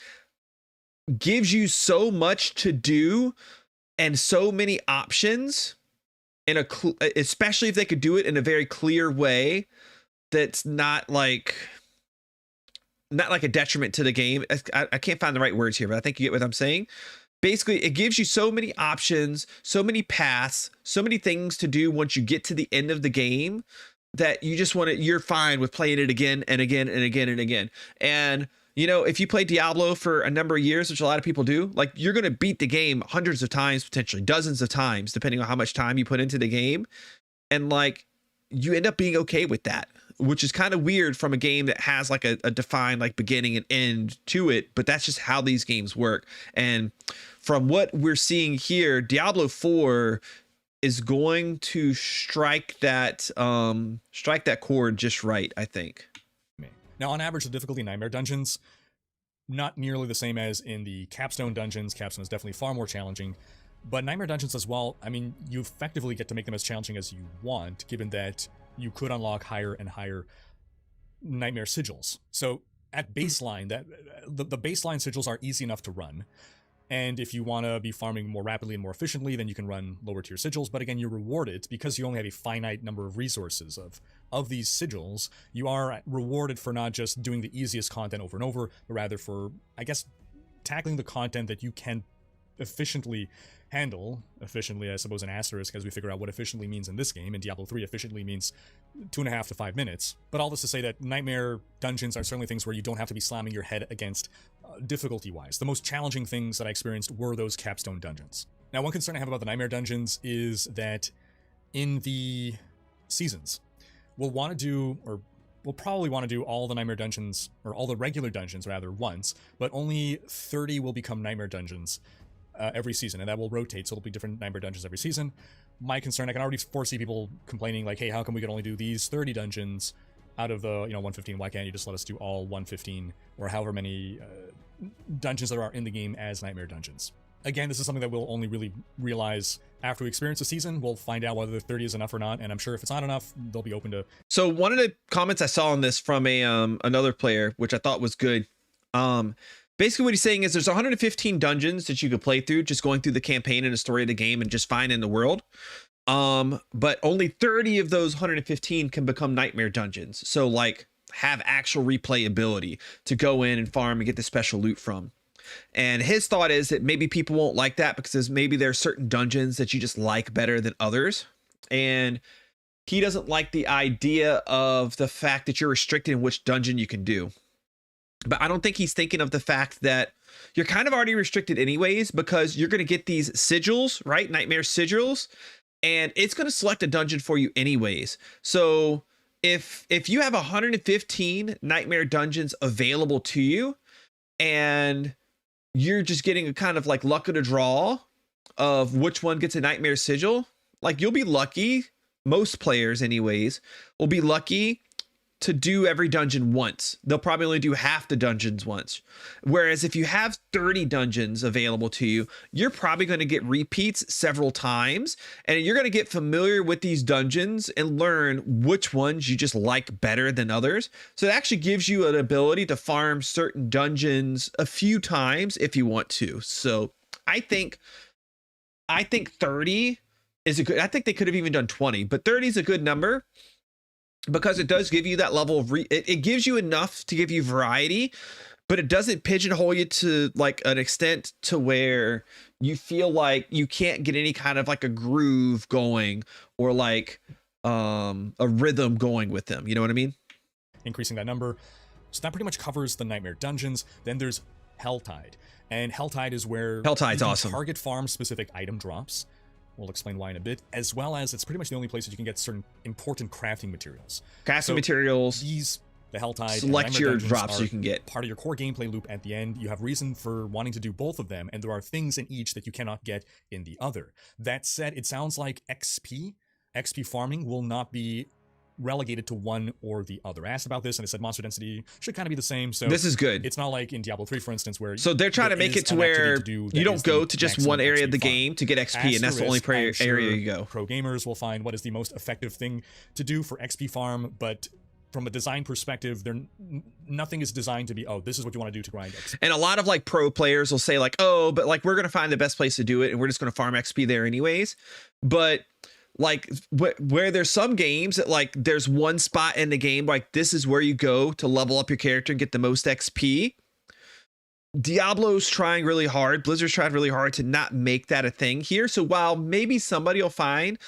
gives you so much to do and so many options in especially if they could do it in a very clear way that's not like a detriment to the game. I can't find the right words here, but I think you get what I'm saying. Basically, it gives you so many options, so many paths, so many things to do once you get to the end of the game that you just want to, you're fine with playing it again and again and again and again. And You know, if you play Diablo for a number of years, which a lot of people do, like you're going to beat the game hundreds of times, potentially dozens of times, depending on how much time you put into the game. And like you end up being okay with that, which is kind of weird from a game that has like a defined like beginning and end to it. But that's just how these games work. And from what we're seeing here, Diablo 4 is going to strike that chord just right, I think. Now, on average, the difficulty in Nightmare Dungeons, not nearly the same as in the Capstone Dungeons. Capstone is definitely far more challenging. But Nightmare Dungeons as well, I mean, you effectively get to make them as challenging as you want, given that you could unlock higher and higher Nightmare sigils. So at baseline, the baseline sigils are easy enough to run. And if you want to be farming more rapidly and more efficiently, then you can run lower tier sigils. But again, you're rewarded because you only have a finite number of resources of these sigils. You are rewarded for not just doing the easiest content over and over, but rather for, I guess, tackling the content that you can efficiently handle. Efficiently, I suppose, an asterisk, as we figure out what efficiently means in this game. In Diablo 3, efficiently means 2.5 to 5 minutes. But all this to say that Nightmare Dungeons are certainly things where you don't have to be slamming your head against difficulty-wise. The most challenging things that I experienced were those Capstone Dungeons. Now, one concern I have about the Nightmare Dungeons is that in the seasons, we'll probably want to do all the Nightmare Dungeons, or all the regular dungeons rather, once, but only 30 will become Nightmare Dungeons every season, and that will rotate, so it'll be different Nightmare Dungeons every season. My concern, I can already foresee people complaining like, hey, how come we can only do these 30 dungeons out of the 115? Why can't you just let us do all 115 or however many dungeons there are in the game as Nightmare Dungeons? Again, this is something that we'll only really realize after we experience the season. We'll find out whether 30 is enough or not, and I'm sure if it's not enough, they'll be open to... So one of the comments I saw on this from another player, which I thought was good, basically what he's saying is there's 115 dungeons that you could play through, just going through the campaign and the story of the game and just finding the world. But only 30 of those 115 can become Nightmare Dungeons. So like have actual replayability to go in and farm and get the special loot from. And his thought is that maybe people won't like that because maybe there are certain dungeons that you just like better than others. And he doesn't like the idea of the fact that you're restricted in which dungeon you can do. But I don't think he's thinking of the fact that you're kind of already restricted anyways, because you're going to get these sigils, right? Nightmare sigils, and it's going to select a dungeon for you anyways. So if you have 115 Nightmare Dungeons available to you, and you're just getting a kind of like luck of the draw of which one gets a Nightmare sigil, like you'll be lucky. Most players anyways will be lucky to do every dungeon once. They'll probably only do half the dungeons once. Whereas if you have 30 dungeons available to you, you're probably going to get repeats several times, and you're going to get familiar with these dungeons and learn which ones you just like better than others. So it actually gives you an ability to farm certain dungeons a few times if you want to. So I think 30 is a good, I think they could have even done 20, but 30 is a good number, because it does give you that level of it gives you enough to give you variety, but it doesn't pigeonhole you to like an extent to where you feel like you can't get any kind of like a groove going or like a rhythm going with them. You know what I mean? Increasing that number. So that pretty much covers the Nightmare Dungeons. Then there's Helltide. And Helltide is where Helltide's you can awesome. Target farm specific item drops. We'll explain why in a bit, as well as it's pretty much the only place that you can get certain important crafting materials. Crafting materials. The Helltide, select your drops you can get. Part of your core gameplay loop at the end. You have reason for wanting to do both of them, and there are things in each that you cannot get in the other. That said, it sounds like XP farming will not be relegated to one or the other. I asked about this and it said monster density should kind of be the same. So this is good. It's not like in Diablo 3, for instance, where so they're trying to make it to where you don't go to just one area of the game to get XP, and that's the only area you go. Pro gamers will find what is the most effective thing to do for XP farm, but from a design perspective, nothing is designed to be, oh, this is what you want to do to grind XP. And a lot of like pro players will say like, oh, but like we're going to find the best place to do it and we're just going to farm XP there anyways. But like where there's some games that like there's one spot in the game like this is where you go to level up your character and get the most XP. Diablo's trying really hard. Blizzard's tried really hard to not make that a thing here. So while maybe somebody will find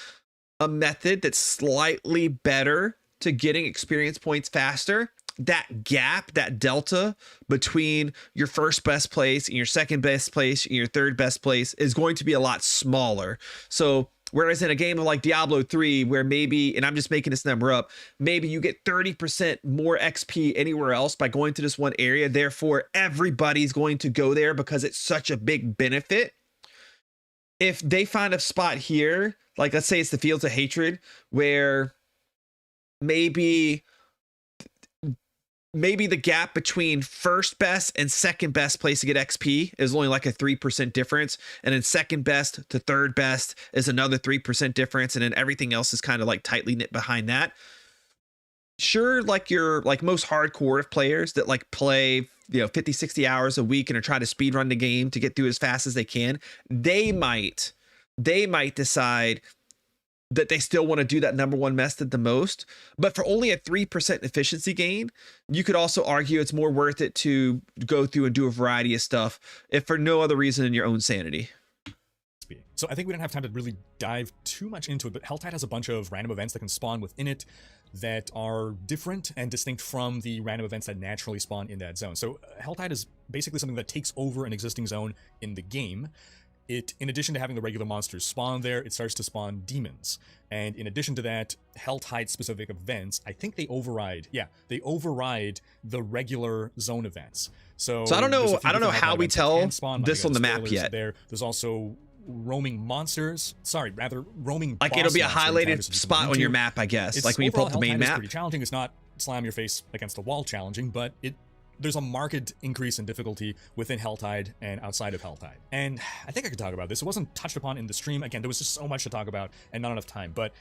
a method that's slightly better to getting experience points faster, that gap, that delta between your first best place and your second best place and your third best place is going to be a lot smaller. So whereas in a game of like Diablo 3, where maybe, and I'm just making this number up, maybe you get 30% more XP anywhere else by going to this one area. Therefore, everybody's going to go there because it's such a big benefit. If they find a spot here, like let's say it's the Fields of Hatred, where maybe the gap between first best and second best place to get XP is only like a 3% difference, and then second best to third best is another 3% difference, and then everything else is kind of like tightly knit behind that. Sure, like your like most hardcore players that like play 50, 60 hours a week and are trying to speed run the game to get through as fast as they can, they might decide that they still want to do that number one method the most. But for only a 3% efficiency gain, you could also argue it's more worth it to go through and do a variety of stuff, if for no other reason than your own sanity. So I think we don't have time to really dive too much into it, but Helltide has a bunch of random events that can spawn within it that are different and distinct from the random events that naturally spawn in that zone. So Helltide is basically something that takes over an existing zone in the game. It, in addition to having the regular monsters spawn there, it starts to spawn demons. And in addition to that, Helltide specific events, I think they override the regular zone events. So I don't know how we tell this on the map yet. There's also roaming monsters. Sorry, rather roaming. Like it'll be a highlighted spot on your map, I guess. Like when you pull up the main map. It's pretty challenging. It's not slam your face against the wall challenging, but there's a marked increase in difficulty within Helltide and outside of Helltide. And I think I could talk about this. It wasn't touched upon in the stream. Again, there was just so much to talk about and not enough time. But,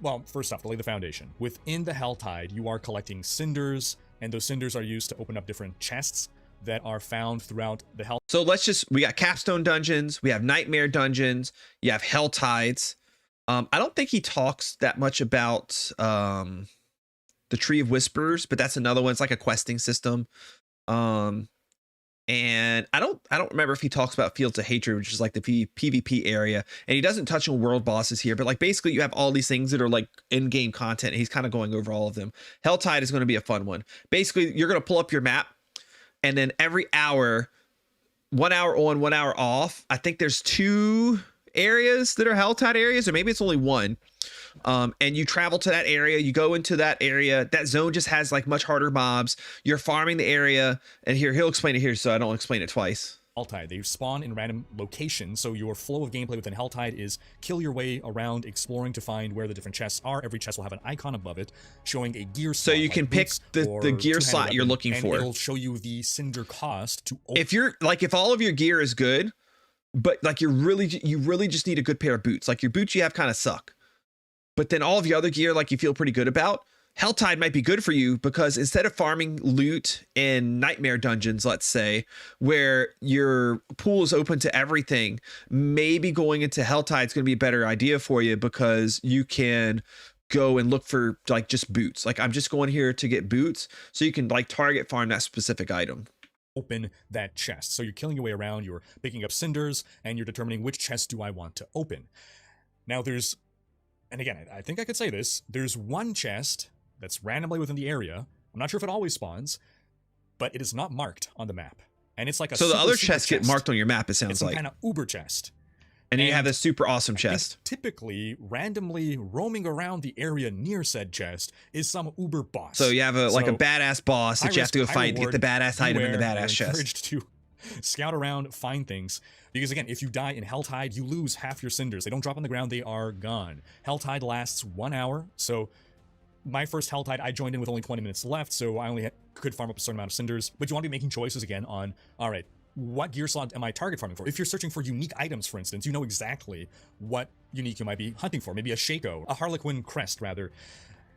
well, first off, to lay the foundation. Within the Helltide, you are collecting cinders, and those cinders are used to open up different chests that are found throughout the Hell. So we got capstone dungeons, we have nightmare dungeons, you have Helltides. I don't think he talks that much about the Tree of Whispers, but that's another one. It's like a questing system. And I don't remember if he talks about Fields of Hatred, which is like the PvP area, and he doesn't touch on world bosses here, but like basically you have all these things that are like in-game content, and he's kind of going over all of them. Helltide is going to be a fun one. Basically, you're going to pull up your map, and then every hour, 1 hour on, 1 hour off, I think there's 2 areas that are Helltide areas, or maybe it's only 1. And you travel to that area, you go into that area. That zone just has like much harder mobs. You're farming the area, and he'll explain it here, so I don't explain it twice. Helltide, they spawn in random locations, so your flow of gameplay within Helltide is kill your way around, exploring to find where the different chests are. Every chest will have an icon above it showing a gear slot. So you can pick the gear slot you're looking for. It'll show you the cinder cost to open. If all of your gear is good, but like you really just need a good pair of boots. Like your boots you have kind of suck. But then all of your other gear, like you feel pretty good about, Helltide might be good for you, because instead of farming loot in nightmare dungeons, let's say, where your pool is open to everything, maybe going into Helltide is going to be a better idea for you, because you can go and look for like just boots. Like I'm just going here to get boots, so you can like target farm that specific item. Open that chest. So you're killing your way around, you're picking up cinders, and you're determining which chest do I want to open. Now and again, I think I could say this, there's one chest that's randomly within the area. I'm not sure if it always spawns, but it is not marked on the map. And it's like a So the other chests get marked on your map, it sounds like. It's some kind of uber chest. And then you have this super awesome chest. Typically, randomly roaming around the area near said chest is some uber boss. So you have a badass boss that you have to go fight and get the badass item in the badass chest. Encouraged to scout around, find things. Because again, if you die in Helltide, you lose half your cinders. They don't drop on the ground, they are gone. Helltide lasts 1 hour, so my first Helltide, I joined in with only 20 minutes left, so I only could farm up a certain amount of cinders. But you want to be making choices again on, all right, what gear slot am I target farming for? If you're searching for unique items, for instance, you know exactly what unique you might be hunting for. Maybe a Shaco, a Harlequin crest, rather.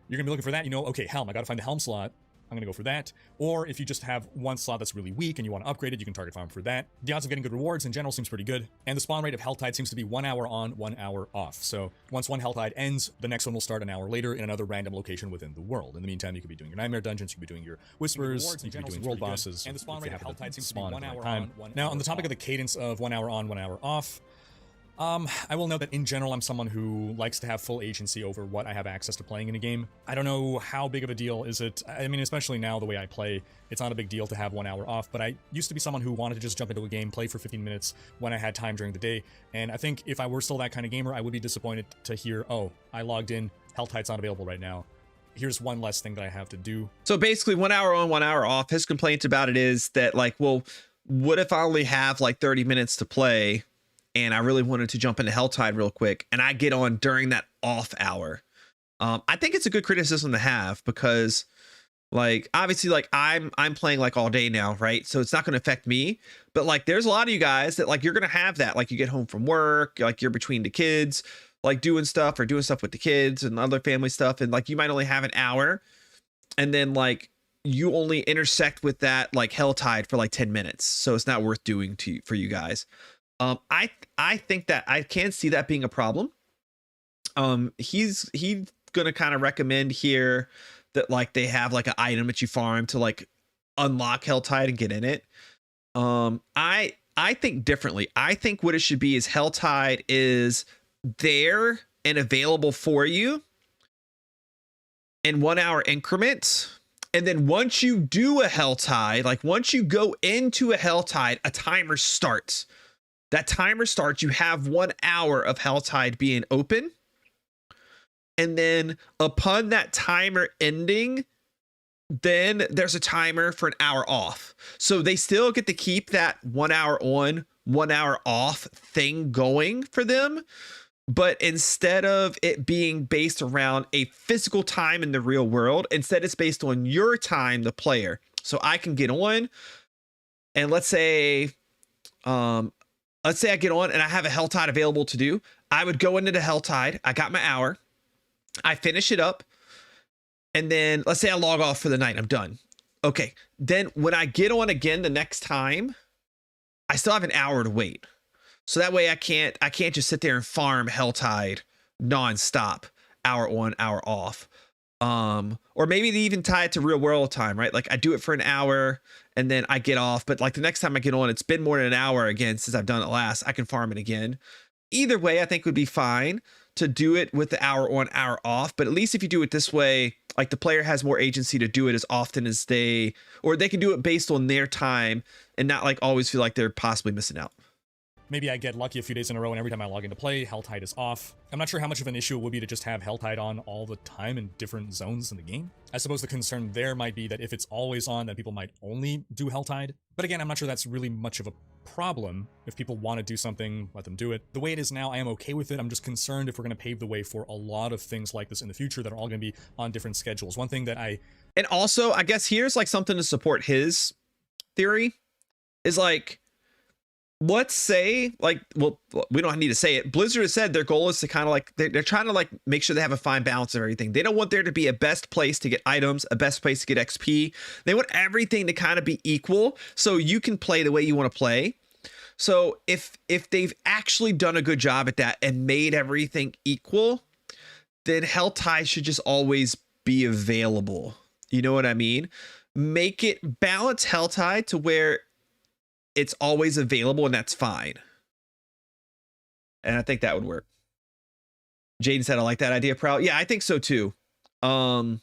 You're going to be looking for that, you know, okay, helm, I got to find the helm slot. I'm going to go for that. Or if you just have one slot that's really weak and you want to upgrade it, you can target farm for that. The odds of getting good rewards in general seems pretty good. And the spawn rate of Helltide seems to be 1 hour on, 1 hour off. So once one Helltide ends, the next one will start an hour later in another random location within the world. In the meantime, you could be doing your nightmare dungeons, you could be doing your whispers, you could be doing world bosses. And the spawn rate of Helltide seems to be 1 hour on, 1 hour. Now, on the topic of the cadence of 1 hour on, 1 hour off, I will note that in general, I'm someone who likes to have full agency over what I have access to playing in a game. I don't know how big of a deal is it. I mean, especially now the way I play, it's not a big deal to have 1 hour off, but I used to be someone who wanted to just jump into a game, play for 15 minutes when I had time during the day. And I think if I were still that kind of gamer, I would be disappointed to hear, oh, I logged in, Helltide's not available right now. Here's one less thing that I have to do. So basically 1 hour on, 1 hour off. His complaint about it is that like, well, what if I only have like 30 minutes to play and I really wanted to jump into Helltide real quick and I get on during that off hour? I think it's a good criticism to have because like, obviously like I'm playing like all day now, right? So it's not going to affect me, but like, there's a lot of you guys that like, you're going to have that, like you get home from work, like you're between the kids, like doing stuff with the kids and other family stuff. And like, you might only have an hour and then like you only intersect with that like Helltide for like 10 minutes. So it's not worth doing for you guys. I think that I can see that being a problem. He's gonna kind of recommend here that like they have like an item that you farm to like unlock Helltide and get in it. I think differently. I think what it should be is Helltide is there and available for you in 1 hour increments. And then once you do a Helltide, like once you go into a Helltide, a timer starts. That timer starts, you have 1 hour of Helltide being open. And then upon that timer ending, then there's a timer for an hour off. So they still get to keep that 1 hour on, 1 hour off thing going for them. But instead of it being based around a physical time in the real world, instead it's based on your time, the player. So I can get on and let's say I get on and I have a Helltide available to do. I would go into the Helltide. I got my hour. I finish it up. And then let's say I log off for the night. I'm done. Okay. Then when I get on again the next time, I still have an hour to wait. So that way I can't just sit there and farm Helltide nonstop, hour on, hour off. Or maybe they even tie it to real world time, right? Like I do it for an hour and then I get off, but like the next time I get on, it's been more than an hour again since I've done it last. I can farm it again. Either way, I think would be fine to do it with the hour on, hour off. But at least if you do it this way, like the player has more agency to do it as often as they can do it based on their time and not like always feel like they're possibly missing out. Maybe I get lucky a few days in a row and every time I log into play, Helltide is off. I'm not sure how much of an issue it would be to just have Helltide on all the time in different zones in the game. I suppose the concern there might be that if it's always on, then people might only do Helltide. But again, I'm not sure that's really much of a problem. If people want to do something, let them do it. The way it is now, I am okay with it. I'm just concerned if we're going to pave the way for a lot of things like this in the future that are all going to be on different schedules. One thing that And also, I guess here's like something to support his theory is like, let's say like, well, we don't need to say it. Blizzard has said their goal is to kind of like, they're trying to like make sure they have a fine balance of everything. They don't want there to be a best place to get items, a best place to get XP. They want everything to kind of be equal so you can play the way you want to play. So if they've actually done a good job at that and made everything equal, then Helltide should just always be available. You know what I mean? Make it balance Helltide to where it's always available and that's fine. And I think that would work. Jaden said, I like that idea, Prowl. Yeah, I think so too. I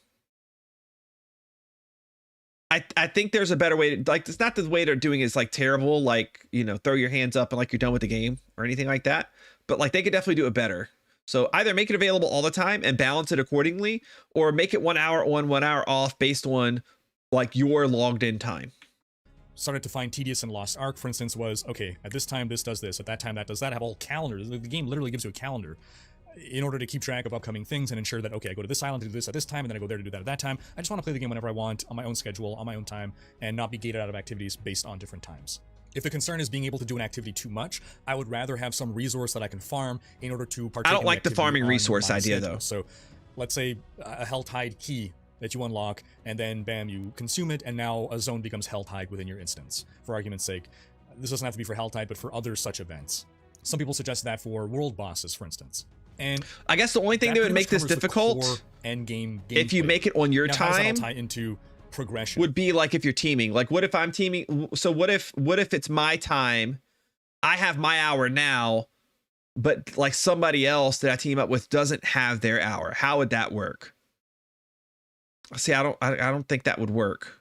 think there's a better way to, like, it's not the way they're doing is like terrible, like, you know, throw your hands up and like you're done with the game or anything like that. But like they could definitely do it better. So either make it available all the time and balance it accordingly, or make it 1 hour on, 1 hour off based on like your logged in time. Started to find tedious in Lost Ark, for instance, was, okay, at this time this does this, at that time that does that, have a whole calendar. The game literally gives you a calendar in order to keep track of upcoming things and ensure that, okay, I go to this island to do this at this time, and then I go there to do that at that time. I just want to play the game whenever I want, on my own schedule, on my own time, and not be gated out of activities based on different times. If the concern is being able to do an activity too much, I would rather have some resource that I can farm in order to partake. I don't in like the farming resource idea, schedule. though. So let's say a Helltide key that you unlock, and then bam, you consume it, and now a zone becomes Helltide within your instance. For argument's sake, this doesn't have to be for Helltide, but for other such events. Some people suggest that for world bosses, for instance. And I guess the only thing that would make this difficult, end game if you make it on your time, how does that all tie into progression? would be like if you're teaming. Like, what if I'm teaming? So what if it's my time? I have my hour now. but like somebody else that I team up with doesn't have their hour. How would that work? See, I don't think that would work.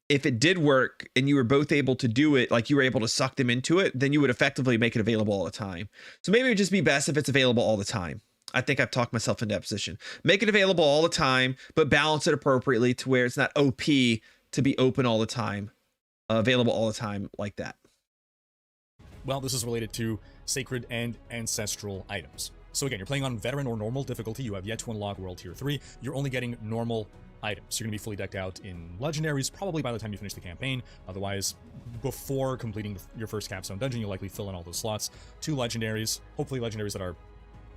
If it did work and you were both able to do it, like you were able to suck them into it, then you would effectively make it available all the time. So maybe it would just be best if it's available all the time. I think I've talked myself into that position. Make it available all the time, but balance it appropriately to where it's not OP to be open all the time, available all the time like that. Well, this is related to sacred and ancestral items. So again, you're playing on veteran or normal difficulty. You have yet to unlock World Tier 3. You're only getting normal items. You're going to be fully decked out in legendaries probably by the time you finish the campaign. Otherwise, before completing your first capstone dungeon, you'll likely fill in all those slots to legendaries, hopefully legendaries that are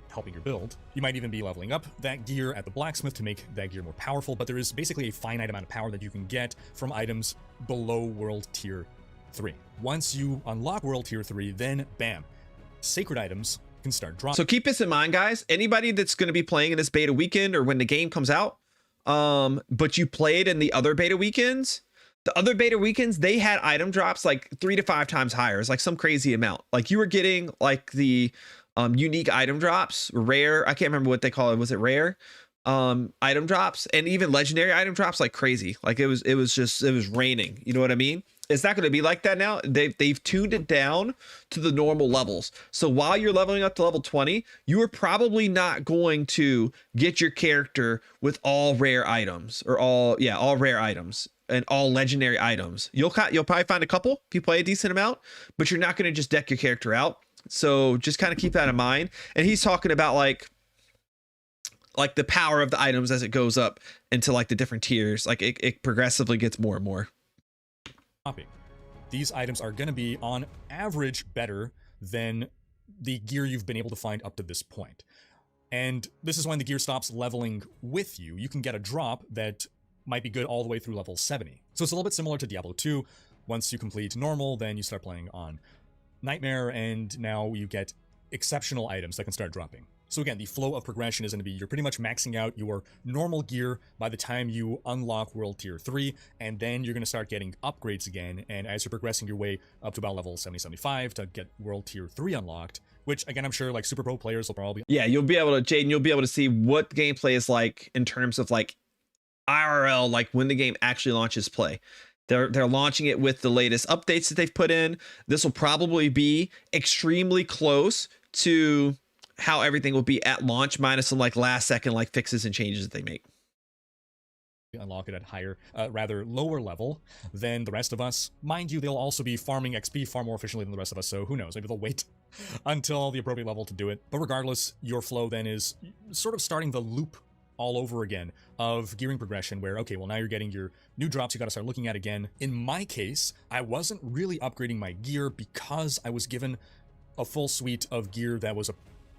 helping your build. You might even be leveling up that gear at the blacksmith to make that gear more powerful, but there is basically a finite amount of power that you can get from items below World Tier 3. Once you unlock World Tier 3, then bam, sacred items can start dropping. So keep this in mind, guys. Anybody that's going to be playing in this beta weekend or when the game comes out, but you played in the other beta weekends, they had item drops like 3 to 5 times higher. It's like some crazy amount. Like you were getting like the unique item drops, rare. I can't remember what they call it. Was it rare? Item drops and even legendary item drops like crazy. Like it was raining. You know what I mean? It's not going to be like that now. They've tuned it down to the normal levels. So while you're leveling up to level 20, you are probably not going to get your character with all rare items or all rare items and all legendary items. You'll probably find a couple if you play a decent amount, but you're not going to just deck your character out. So just kind of keep that in mind. And he's talking about like the power of the items as it goes up into like the different tiers. Like it progressively gets more and more. These items are going to be on average better than the gear you've been able to find up to this point. And this is when the gear stops leveling with you. You can get a drop that might be good all the way through level 70. So it's a little bit similar to Diablo 2. Once you complete normal, then you start playing on Nightmare, and now you get exceptional items that can start dropping. So again, the flow of progression is going to be you're pretty much maxing out your normal gear by the time you unlock World Tier 3, and then you're going to start getting upgrades again, and as you're progressing your way up to about level 70-75 to get World Tier 3 unlocked, which again, I'm sure like super pro players will probably... Yeah, you'll be able to see what gameplay is like in terms of like IRL, like when the game actually launches play. They're launching it with the latest updates that they've put in. This will probably be extremely close to how everything will be at launch, minus some like last second like fixes and changes that they make. Unlock it at higher, rather lower level than the rest of us. Mind you, they'll also be farming XP far more efficiently than the rest of us, so who knows, maybe they'll wait until the appropriate level to do it. But regardless, your flow then is sort of starting the loop all over again of gearing progression where, okay, well now you're getting your new drops you gotta start looking at again. In my case, I wasn't really upgrading my gear because I was given a full suite of gear that was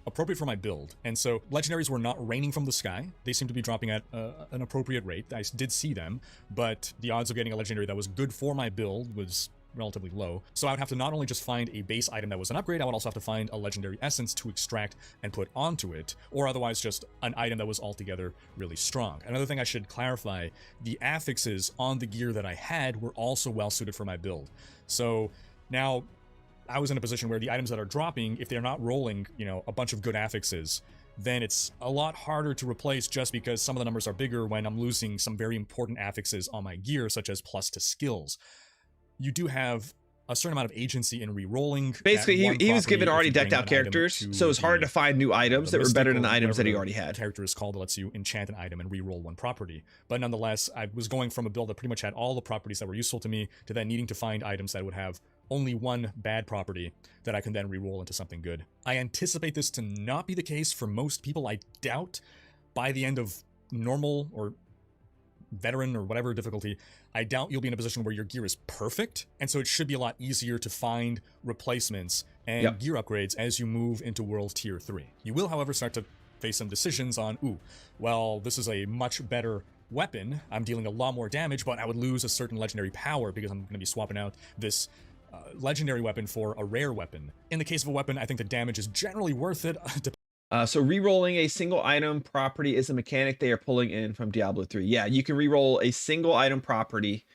appropriate for my build, and so legendaries were not raining from the sky. They seemed to be dropping at an appropriate rate. I did see them, but the odds of getting a legendary that was good for my build was relatively low. So I would have to not only just find a base item that was an upgrade, I would also have to find a legendary essence to extract and put onto it, or otherwise just an item that was altogether really strong. Another thing I should clarify, the affixes on the gear that I had were also well suited for my build. So now I was in a position where the items that are dropping, if they're not rolling, you know, a bunch of good affixes, then it's a lot harder to replace just because some of the numbers are bigger when I'm losing some very important affixes on my gear, such as plus to skills. You do have a certain amount of agency in re-rolling. Basically, he was given already decked out characters, so it's hard to find new items that were better than the items that he already had. Character is called that lets you enchant an item and re-roll one property. But nonetheless, I was going from a build that pretty much had all the properties that were useful to me to then needing to find items that would have only one bad property that I can then re-roll into something good. I anticipate this to not be the case for most people. I doubt by the end of normal or veteran or whatever difficulty, I doubt you'll be in a position where your gear is perfect, and so it should be a lot easier to find replacements and gear upgrades as you move into World Tier 3. You will, however, start to face some decisions on, ooh, well, this is a much better weapon, I'm dealing a lot more damage, but I would lose a certain legendary power because I'm going to be swapping out this legendary weapon for a rare weapon. In the case of a weapon, I think the damage is generally worth it. So re-rolling a single item property is a mechanic they are pulling in from Diablo 3. Yeah, you can re-roll a single item property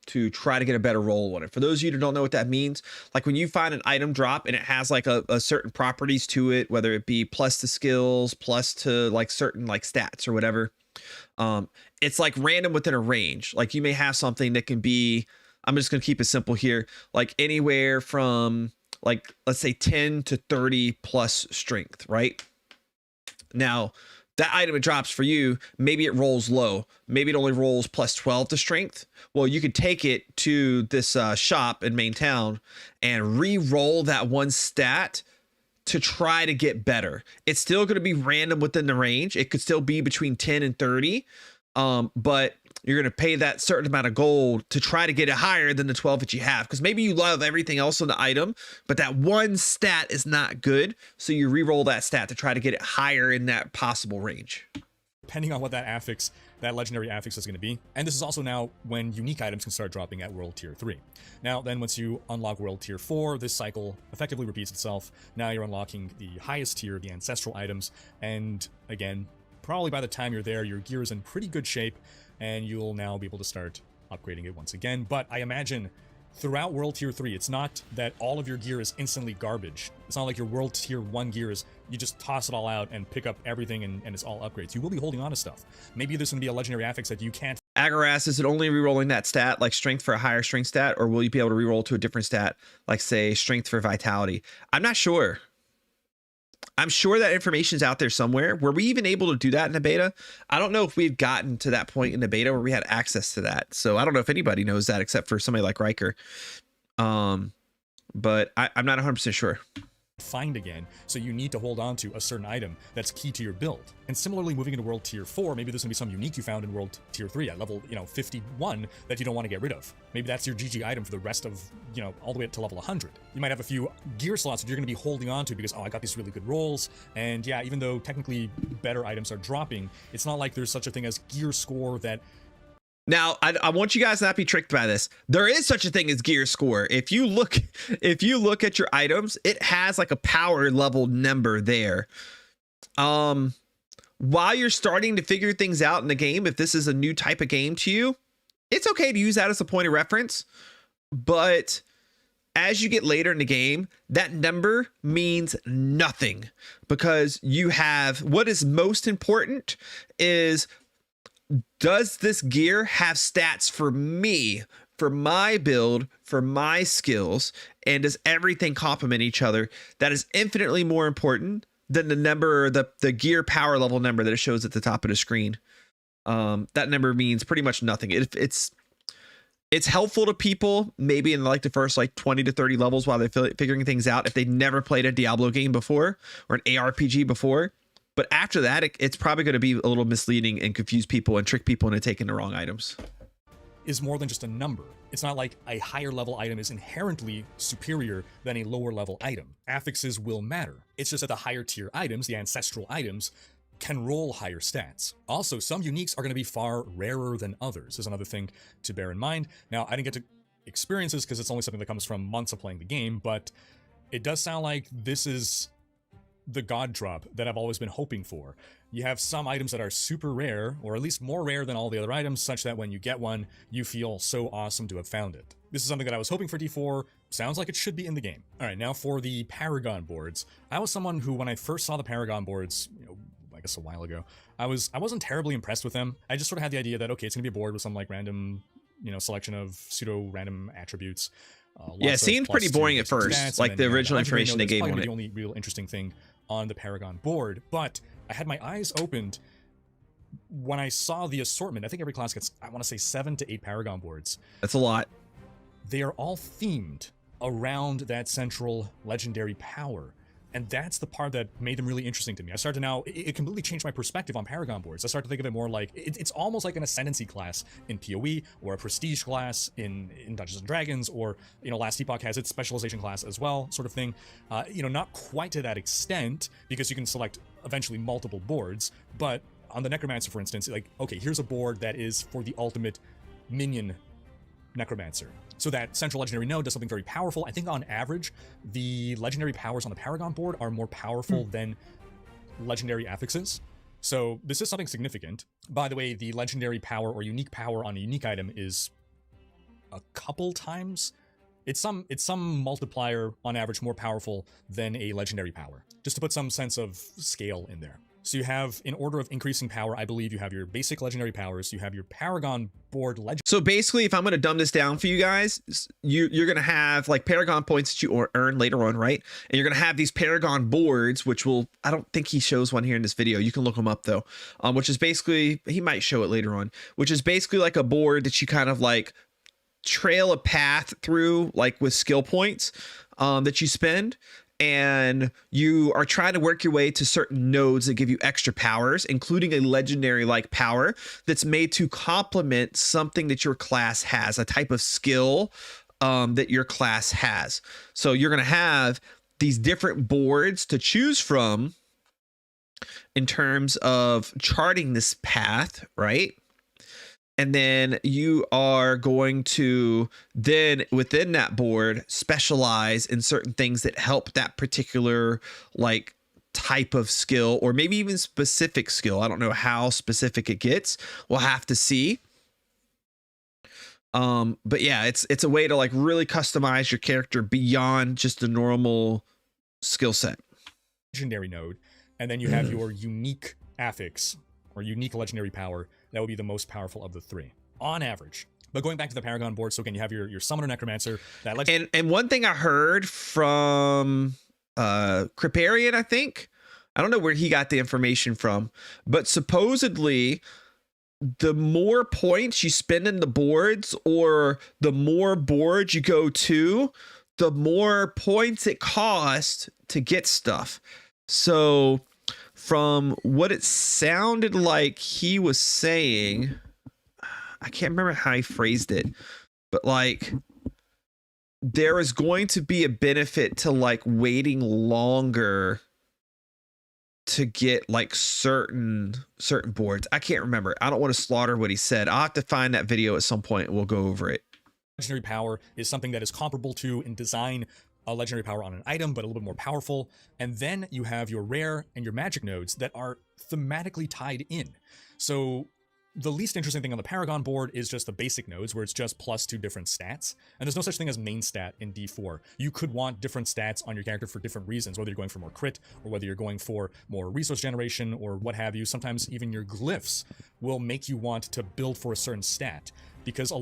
to try to get a better roll on it. For those of you who don't know what that means, like when you find an item drop and it has like a certain properties to it, whether it be plus to skills, plus to like certain like stats or whatever, it's like random within a range. Like you may have something that can be, I'm just going to keep it simple here, like anywhere from like, let's say 10 to 30 plus strength, right? Now, that item it drops for you, maybe it rolls low. Maybe it only rolls plus 12 to strength. Well, you could take it to this shop in main town and re-roll that one stat to try to get better. It's still going to be random within the range. It could still be between 10 and 30, but you're going to pay that certain amount of gold to try to get it higher than the 12 that you have. Because maybe you love everything else on the item, but that one stat is not good. So you re-roll that stat to try to get it higher in that possible range. Depending on what that affix, that legendary affix is going to be. And this is also now when unique items can start dropping at World Tier 3. Now, then once you unlock World Tier 4, this cycle effectively repeats itself. Now you're unlocking the highest tier, the ancestral items. And again, probably by the time you're there, your gear is in pretty good shape, and you'll now be able to start upgrading it once again. But I imagine throughout World Tier 3, it's not that all of your gear is instantly garbage. It's not like your World Tier 1 gear is, you just toss it all out and pick up everything and it's all upgrades. You will be holding on to stuff. Maybe there's going to be a legendary affix that you can't. Agaras, is it only re-rolling that stat, like strength for a higher strength stat, or will you be able to re-roll to a different stat, like say strength for vitality? I'm not sure. I'm sure that information's out there somewhere. Were we even able to do that in the beta? I don't know if we've gotten to that point in the beta where we had access to that. So I don't know if anybody knows that except for somebody like Riker. But I'm not 100% sure. Find again, so you need to hold on to a certain item that's key to your build. And similarly, moving into World Tier 4, maybe there's gonna be some unique you found in World Tier 3 at level, 51 that you don't want to get rid of. Maybe that's your GG item for the rest of, all the way up to level 100. You might have a few gear slots that you're gonna be holding on to because, oh, I got these really good rolls. And yeah, even though technically better items are dropping, it's not like there's such a thing as gear score that. Now, I want you guys not be tricked by this. There is such a thing as gear score. If you look at your items, it has like a power level number there. While you're starting to figure things out in the game, if this is a new type of game to you, it's okay to use that as a point of reference. But as you get later in the game, that number means nothing, because you have, what is most important is, does this gear have stats for me, for my build, for my skills, and does everything complement each other? That is infinitely more important than the number, the gear power level number that it shows at the top of the screen. That number means pretty much nothing. It's helpful to people maybe in like the first like 20 to 30 levels while they're figuring things out, if they never played a Diablo game before or an ARPG before. But after that, it's probably going to be a little misleading and confuse people and trick people into taking the wrong items. Is more than just a number. It's not like a higher level item is inherently superior than a lower level item. Affixes will matter. It's just that the higher tier items, the ancestral items, can roll higher stats. Also, some uniques are going to be far rarer than others, is another thing to bear in mind. Now, I didn't get to experience this because it's only something that comes from months of playing the game, but it does sound like this is the god drop that I've always been hoping for. You have some items that are super rare, or at least more rare than all the other items, such that when you get one, you feel so awesome to have found it. This is something that I was hoping for D4, sounds like it should be in the game. Alright, now for the Paragon boards. I was someone who, when I first saw the Paragon boards, I guess a while ago, I wasn't terribly impressed with them. I just sort of had the idea that, okay, it's gonna be a board with some like random, selection of pseudo-random attributes. Yeah, it seemed pretty boring at first, like the original information they gave on it. The only real interesting thing on the Paragon board, but I had my eyes opened when I saw the assortment. I think every class gets, I want to say 7 to 8 Paragon boards. That's a lot. They are all themed around that central legendary power. And that's the part that made them really interesting to me. I started to now, it completely changed my perspective on Paragon boards. I started to think of it more like, it's almost like an Ascendancy class in PoE, or a Prestige class in Dungeons & Dragons, or, Last Epoch has its specialization class as well, sort of thing. Not quite to that extent, because you can select eventually multiple boards, but on the Necromancer, for instance, like, okay, here's a board that is for the ultimate minion Necromancer. So that central legendary node does something very powerful. I think on average, the legendary powers on the Paragon board are more powerful than legendary affixes. So this is something significant. By the way, the legendary power or unique power on a unique item is a couple times. It's some multiplier on average more powerful than a legendary power, just to put some sense of scale in there. So you have, in order of increasing power, I believe you have your basic legendary powers, you have your Paragon board legend. So basically, if I'm going to dumb this down for you guys, you're going to have like Paragon points that you earn later on, right? And you're going to have these Paragon boards, which will, I don't think he shows one here in this video. You can look them up though, which is basically, he might show it later on, which is basically like a board that you kind of like trail a path through, like with skill points that you spend. And you are trying to work your way to certain nodes that give you extra powers, including a legendary like power that's made to complement something that your class has, a type of skill that your class has. So you're going to have these different boards to choose from in terms of charting this path, right? And then you are going to then within that board specialize in certain things that help that particular like type of skill, or maybe even specific skill. I don't know how specific it gets. We'll have to see. But yeah, it's a way to like really customize your character beyond just the normal skill set. Legendary node, and then you have your unique affix or unique legendary power that would be the most powerful of the three on average. But going back to the Paragon board, so again, you have your Summoner Necromancer. And one thing I heard from Kriparian, I think, I don't know where he got the information from, but supposedly the more points you spend in the boards, or the more boards you go to, the more points it costs to get stuff. So from what it sounded like he was saying, I can't remember how he phrased it, but like there is going to be a benefit to like waiting longer to get like certain boards. I can't remember. I don't want to slaughter what he said. I'll have to find that video at some point and we'll go over it. Legendary power is something that is comparable to in design a legendary power on an item, but a little bit more powerful. And then you have your rare and your magic nodes that are thematically tied in. So the least interesting thing on the Paragon board is just the basic nodes, where it's just +2 different stats. And there's no such thing as main stat in D4. You could want different stats on your character for different reasons, whether you're going for more crit, or whether you're going for more resource generation, or what have you. Sometimes even your glyphs will make you want to build for a certain stat, because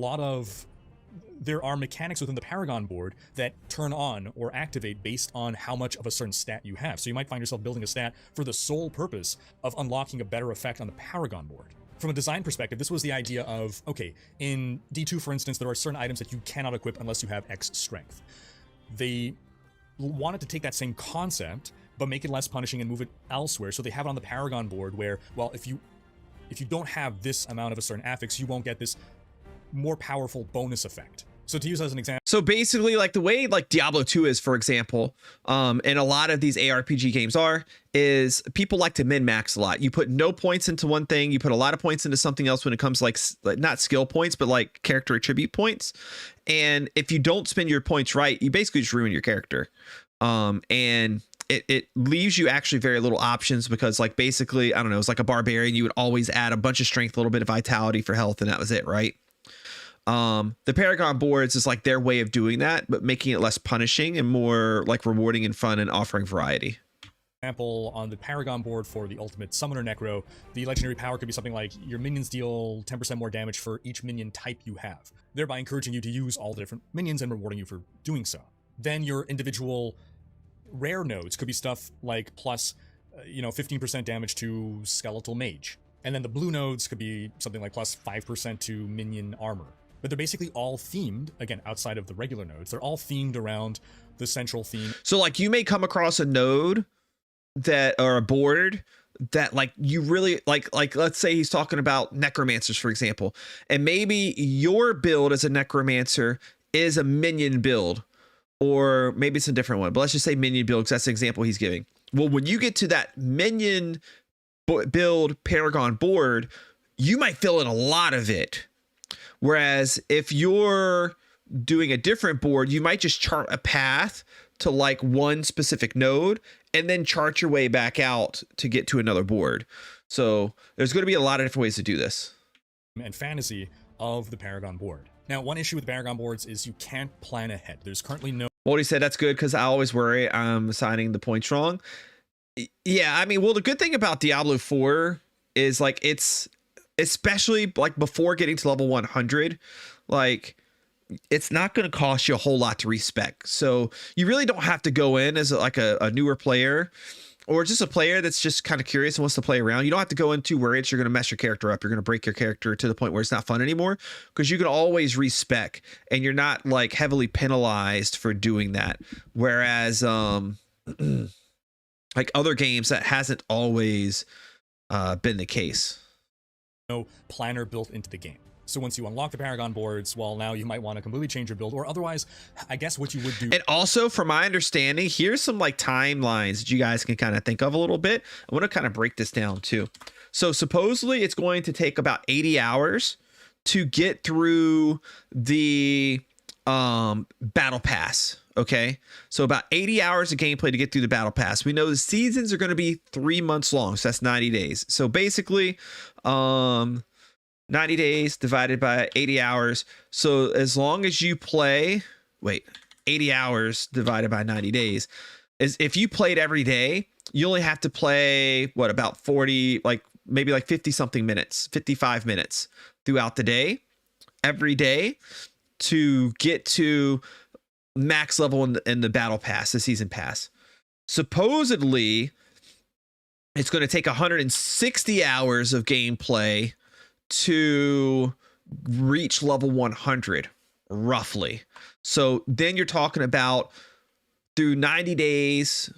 there are mechanics within the Paragon board that turn on or activate based on how much of a certain stat you have. So you might find yourself building a stat for the sole purpose of unlocking a better effect on the Paragon board. From a design perspective, this was the idea of, okay, in D2, for instance, there are certain items that you cannot equip unless you have X strength. They wanted to take that same concept, but make it less punishing and move it elsewhere. So they have it on the Paragon board where, well, if you don't have this amount of a certain affix, you won't get this more powerful bonus effect. So to use as an example, so basically like the way like Diablo 2 is, for example, and a lot of these ARPG games is people like to min-max a lot. You put no points into one thing, you put a lot of points into something else when it comes to like not skill points, but like character attribute points. And if you don't spend your points right, you basically just ruin your character. And it leaves you actually very little options, because like basically, I don't know, it's like a barbarian, you would always add a bunch of strength, a little bit of vitality for health, and that was it, right? The Paragon boards is like their way of doing that, but making it less punishing and more like rewarding and fun and offering variety. Example, on the Paragon board for the ultimate Summoner Necro, the legendary power could be something like your minions deal 10% more damage for each minion type you have, thereby encouraging you to use all the different minions and rewarding you for doing so. Then your individual rare nodes could be stuff like plus 15% damage to Skeletal Mage. And then the blue nodes could be something like plus 5% to minion armor. But they're basically all themed, again, outside of the regular nodes, they're all themed around the central theme. So like you may come across a node that, or a board that like you really like let's say he's talking about necromancers, for example, and maybe your build as a necromancer is a minion build, or maybe it's a different one, but let's just say minion build, because that's the example he's giving. Well, when you get to that minion build Paragon board, you might fill in a lot of it. Whereas if you're doing a different board, you might just chart a path to like one specific node and then chart your way back out to get to another board. So there's going to be a lot of different ways to do this. And fantasy of the Paragon board. Now, one issue with Paragon boards is you can't plan ahead. There's currently no Moldy said that's good because I always worry I'm assigning the points wrong. Yeah, I mean, well, the good thing about Diablo 4 is like it's especially like before getting to level 100, like it's not going to cost you a whole lot to respec. So you really don't have to go in as like a newer player or just a player that's just kind of curious and wants to play around. You don't have to go in too worried you're going to mess your character up. You're going to break your character to the point where it's not fun anymore, because you can always respec and you're not like heavily penalized for doing that. Whereas like other games, that hasn't always been the case. No planner built into the game. So once you unlock the Paragon boards, well, now you might want to completely change your build, or otherwise, I guess what you would do. And also, from my understanding, here's some like timelines that you guys can kind of think of a little bit. I want to kind of break this down too. So supposedly it's going to take about 80 hours to get through the battle pass. Okay, so about 80 hours of gameplay to get through the battle pass. We know the seasons are going to be 3 months long, so that's 90 days. So basically 90 days divided by 80 hours. So as long as you play, 80 hours divided by 90 days is if you played every day, you only have to play what, about 40, like maybe like 50 something minutes, 55 minutes throughout the day, every day, to get to max level in the battle pass, the season pass. Supposedly it's going to take 160 hours of gameplay to reach level 100 roughly. So then you're talking about through 90 days,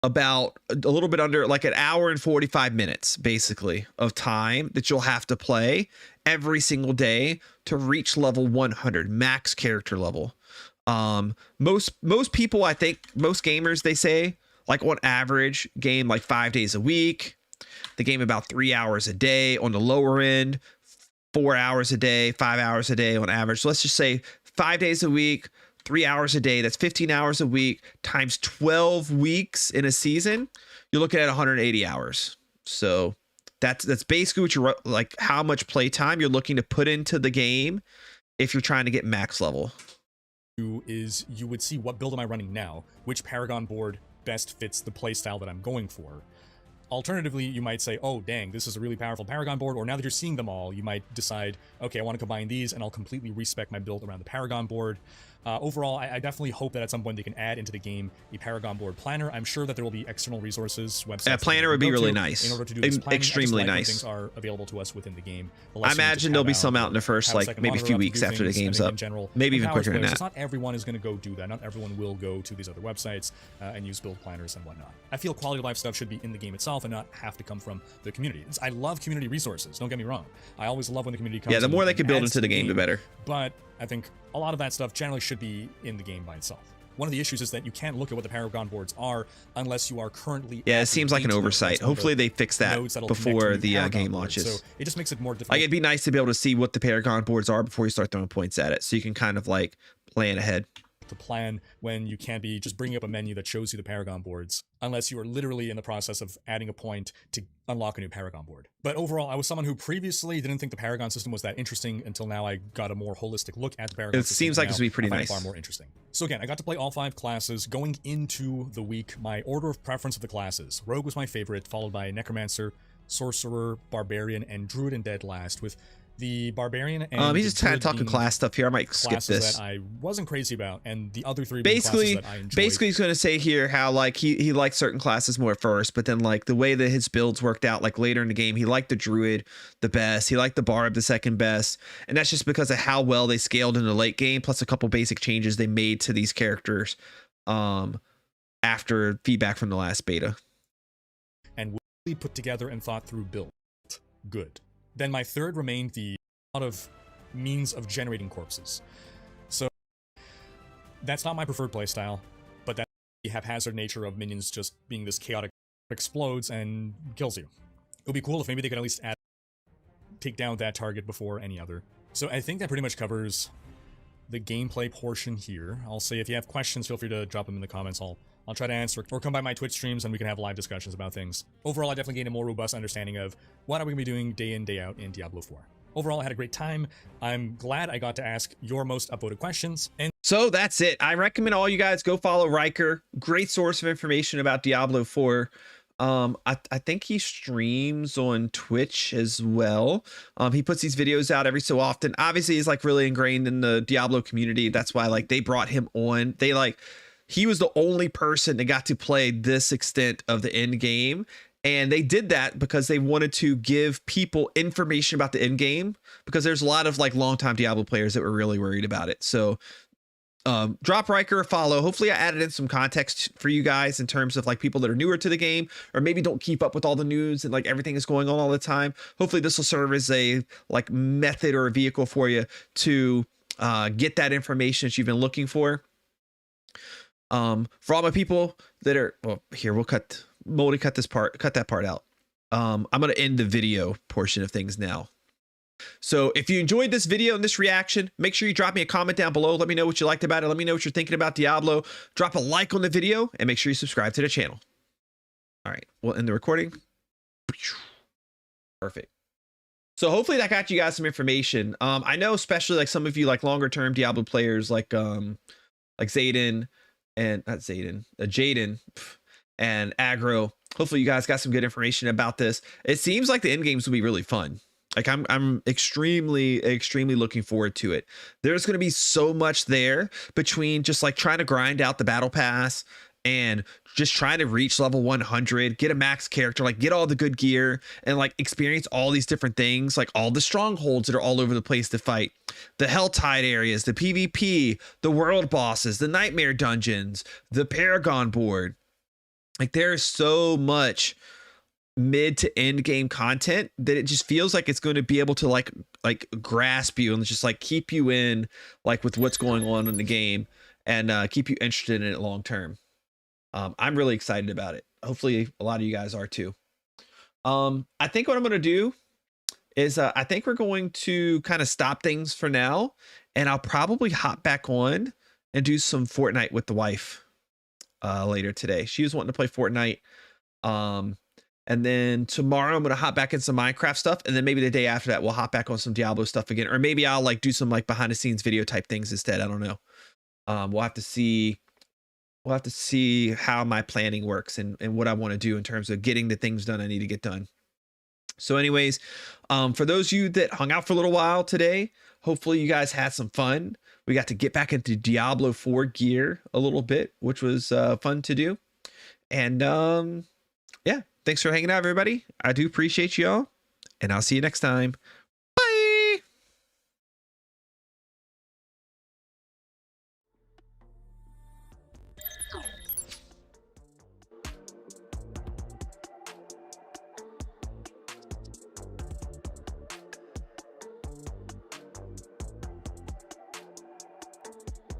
about a little bit under like an hour and 45 minutes basically of time that you'll have to play every single day to reach level 100 max character level. Most people, I think most gamers, they say like on average game like 5 days a week. The game about 3 hours a day on the lower end, 4 hours a day, 5 hours a day on average. So let's just say 5 days a week, 3 hours a day. That's 15 hours a week times 12 weeks in a season. You're looking at 180 hours. So that's basically what you're like, how much playtime you're looking to put into the game if you're trying to get max level. Is you would see what build am I running now, which Paragon board best fits the playstyle that I'm going for. Alternatively, you might say, oh, dang, this is a really powerful Paragon board, or now that you're seeing them all, you might decide, okay, I want to combine these, and I'll completely respec my build around the Paragon board. Overall, I definitely hope that at some point they can add into the game a Paragon board planner. I'm sure that there will be external resources, websites. A planner would be really nice. In order to do this planning. Extremely nice. Things are available to us within the game. I imagine there'll be some out in the first, like maybe a few weeks after the game's up. Maybe even quicker than that. Not everyone is going to go do that. Not everyone will go to these other websites and use build planners and whatnot. I feel quality of life stuff should be in the game itself and not have to come from the community. I love community resources. Don't get me wrong. I always love when the community comes. Yeah, the more they can build into the game, the better. But I think a lot of that stuff generally should be in the game by itself. One of the issues is that you can't look at what the Paragon boards are unless you are currently. Yeah, it seems like an oversight. Hopefully they fix that before the game launches. So it just makes it more difficult. Like it'd be nice to be able to see what the Paragon boards are before you start throwing points at it, so you can kind of like plan ahead. To plan when you can't be just bringing up a menu that shows you the Paragon boards unless you are literally in the process of adding a point to unlock a new Paragon board. But overall, I was someone who previously didn't think the Paragon system was that interesting until now I got a more holistic look at the Paragon system. It seems like it's going to be pretty nice. Far more interesting. So again, I got to play all 5 classes. Going into the week, my order of preference of the classes. Rogue was my favorite, followed by Necromancer, Sorcerer, Barbarian, and Druid and dead last, with the Barbarian and he's just kind of talking class stuff here. I might skip this. That I wasn't crazy about, and the other 3 basically that I enjoyed. Basically he's going to say here how like he liked certain classes more at first, but then like the way that his builds worked out like later in the game, he liked the Druid the best, he liked the Barb the second best, and that's just because of how well they scaled in the late game, plus a couple basic changes they made to these characters after feedback from the last beta. And we put together and thought through build. Good. Then my third remained the lot of means of generating corpses. So that's not my preferred playstyle, but that's the haphazard nature of minions just being this chaotic explodes and kills you. It would be cool if maybe they could at least take down that target before any other. So I think that pretty much covers the gameplay portion here. I'll say if you have questions, feel free to drop them in the comments. I'll try to answer, or come by my Twitch streams and we can have live discussions about things. Overall, I definitely gained a more robust understanding of what are we going to be doing day in, day out in Diablo 4. Overall, I had a great time. I'm glad I got to ask your most upvoted questions. And So that's it. I recommend all you guys go follow Riker. Great source of information about Diablo 4. I think he streams on Twitch as well. He puts these videos out every so often. Obviously, he's like really ingrained in the Diablo community. That's why like they brought him on. He was the only person that got to play this extent of the end game. And they did that because they wanted to give people information about the end game, because there's a lot of like longtime Diablo players that were really worried about it. So drop Riker a follow. Hopefully I added in some context for you guys in terms of like people that are newer to the game, or maybe don't keep up with all the news and like everything is going on all the time. Hopefully this will serve as a like method or a vehicle for you to get that information that you've been looking for. For all my people that are, well, here we'll cut that part out. I'm going to end the video portion of things now. So if you enjoyed this video and this reaction, make sure you drop me a comment down below. Let me know what you liked about it. Let me know what you're thinking about Diablo. Drop a like on the video and make sure you subscribe to the channel. All right, we'll end the recording. Perfect. So hopefully that got you guys some information. I know especially like some of you like longer term Diablo players like Zayden and not Zayden, Jaden and Aggro. Hopefully you guys got some good information about this. It seems like the end games will be really fun. Like I'm extremely looking forward to it. There's going to be so much there between just like trying to grind out the battle pass and just trying to reach level 100, get a max character, like get all the good gear and like experience all these different things, like all the strongholds that are all over the place to fight, the Helltide areas, the PvP, the world bosses, the nightmare dungeons, the Paragon board. Like there's so much mid to end game content that it just feels like it's going to be able to like grasp you and just like keep you in like with what's going on in the game and keep you interested in it long term. I'm really excited about it. Hopefully a lot of you guys are too. I think what I'm going to do is I think we're going to kind of stop things for now, and I'll probably hop back on and do some Fortnite with the wife later today. She was wanting to play Fortnite. And then tomorrow I'm going to hop back in some Minecraft stuff. And then maybe the day after that, we'll hop back on some Diablo stuff again. Or maybe I'll like do some like behind the scenes video type things instead. I don't know. We'll have to see. We'll have to see how my planning works and what I want to do in terms of getting the things done I need to get done. So anyways, for those of you that hung out for a little while today, hopefully you guys had some fun. We got to get back into Diablo 4 gear a little bit, which was fun to do. And yeah. Thanks for hanging out, everybody. I do appreciate y'all, and I'll see you next time.